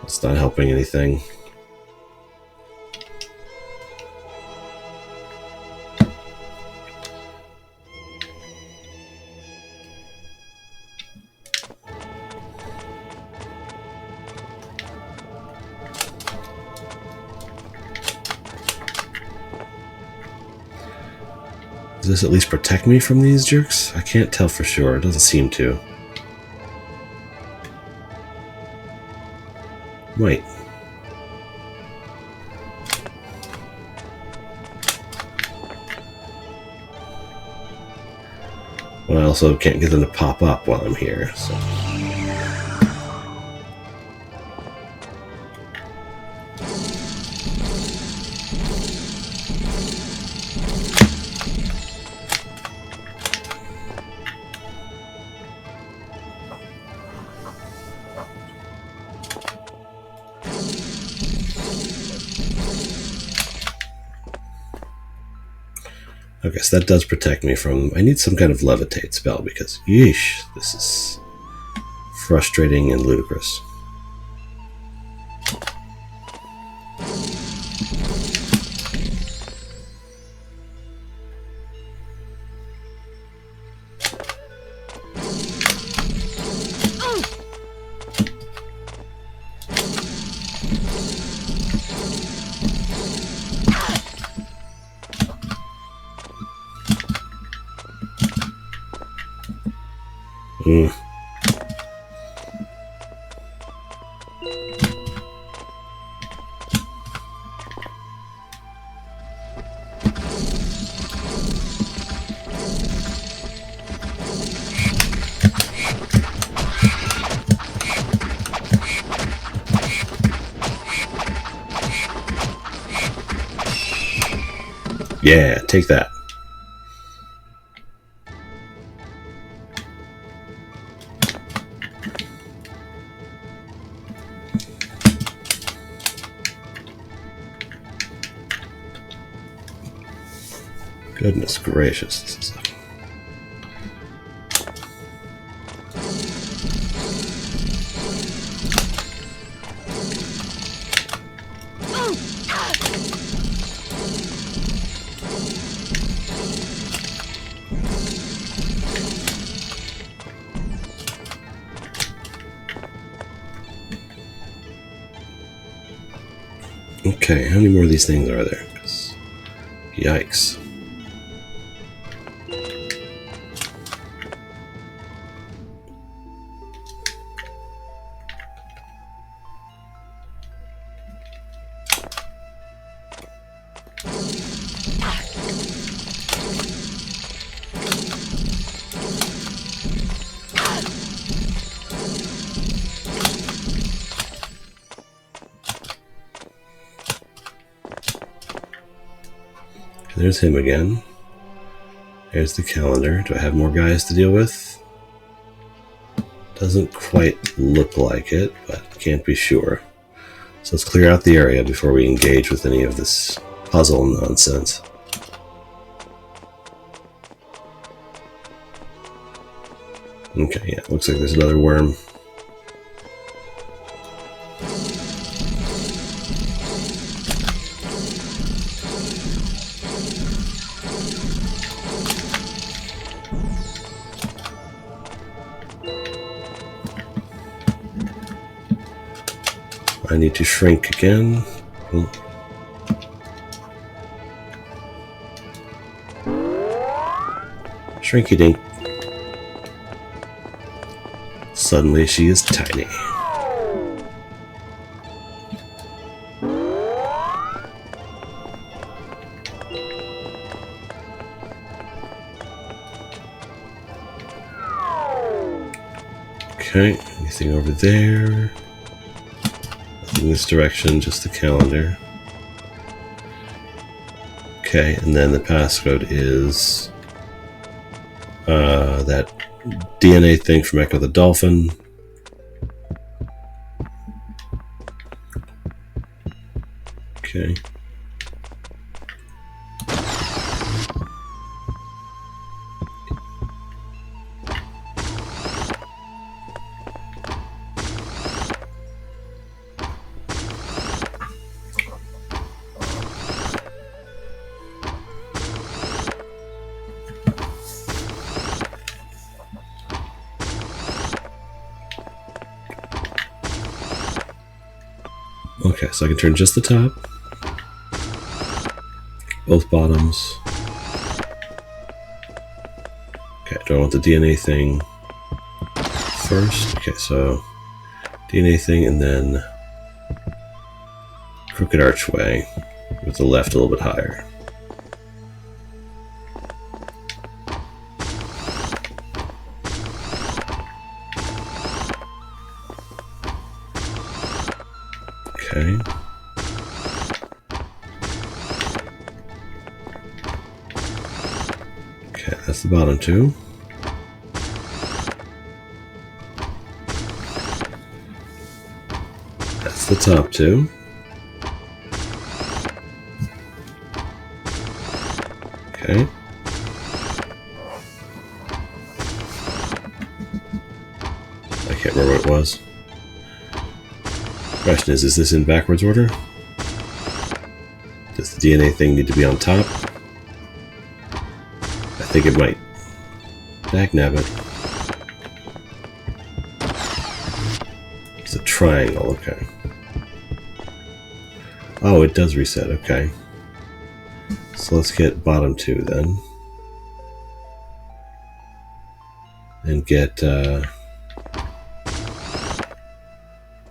It's not helping anything. Does this at least protect me from these jerks? I can't tell for sure. It doesn't seem to. Might. Well, I also can't get them to pop up while I'm here, so... Okay, so that does protect me from... I need some kind of levitate spell because, yeesh, this is frustrating and ludicrous. Yeah, take that. Goodness gracious, this is okay, how many more of these things are there? Yikes. There's him again. There's the calendar. Do I have more guys to deal with? Doesn't quite look like it, but can't be sure. So let's clear out the area before we engage with any of this puzzle nonsense. Okay, yeah, looks like there's another worm. I need to shrink again. Shrinky dink. Suddenly she is tiny. Okay, anything over there? In this direction, just the calendar. Okay, and then the passcode is that DNA thing from Echo the Dolphin. Okay. Okay, so I can turn just the top, both bottoms. Okay, do I want the DNA thing first? Okay, so DNA thing and then crooked archway with the left a little bit higher. Okay. Okay, that's the bottom two. That's the top two. Okay. I can't remember what it was. Question is this in backwards order? Does the DNA thing need to be on top? I think it might. Dagnabbit. It's a triangle, okay. Oh, it does reset, okay. So let's get bottom two then. And get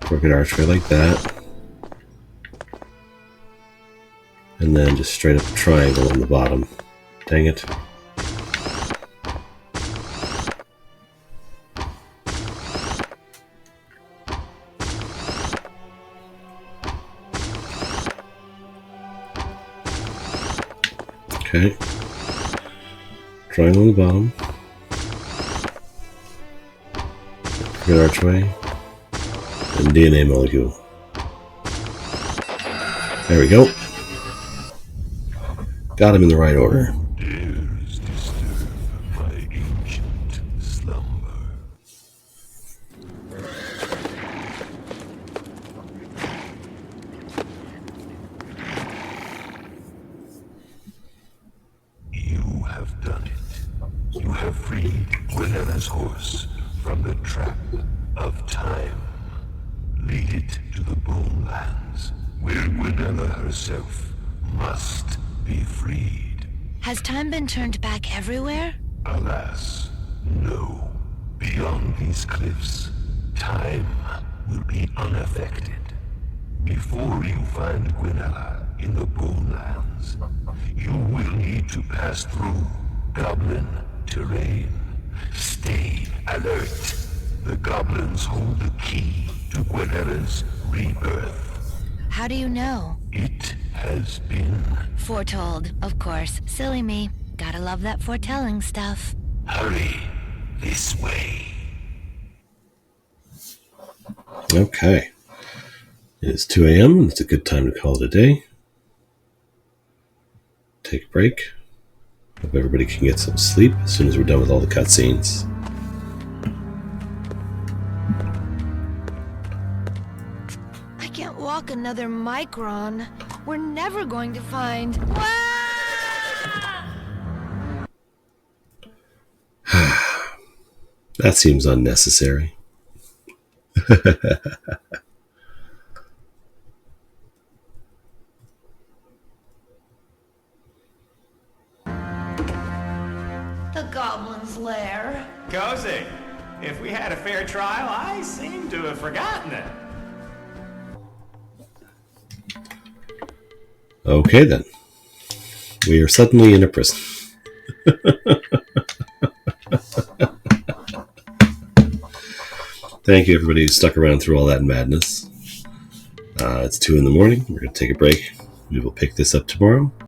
crooked archway like that. And then just straight up a triangle on the bottom. Dang it. Okay. Triangle on the bottom. Great archway. And DNA molecule. There we go. Got him in the right order. Dares disturb my ancient slumber. You have done it. You have freed Gwinella's horse from the trap of time. Lead it to the Bone Lands, where Gwynella herself must be freed. Has time been turned back everywhere? Alas, no. Beyond these cliffs, time will be unaffected. Before you find Gwynella in the Bone Lands, you will need to pass through goblin terrain. Stay alert. The goblins hold the key to Gwinella's rebirth. How do you know? It has been Foretold, of course. Silly me. Gotta love that foretelling stuff. Hurry this way. Okay. It is 2 a.m. and it's a good time to call it a day. Take a break. Hope everybody can get some sleep as soon as we're done with all the cutscenes. I can't walk another micron. We're never going to find... That seems unnecessary. The Goblin's Lair. Cozy, if we had a fair trial, I seem to have forgotten it. Okay then. We are suddenly in a prison. Thank you everybody who stuck around through all that madness. It's 2 in the morning. We're going to take a break. We will pick this up tomorrow.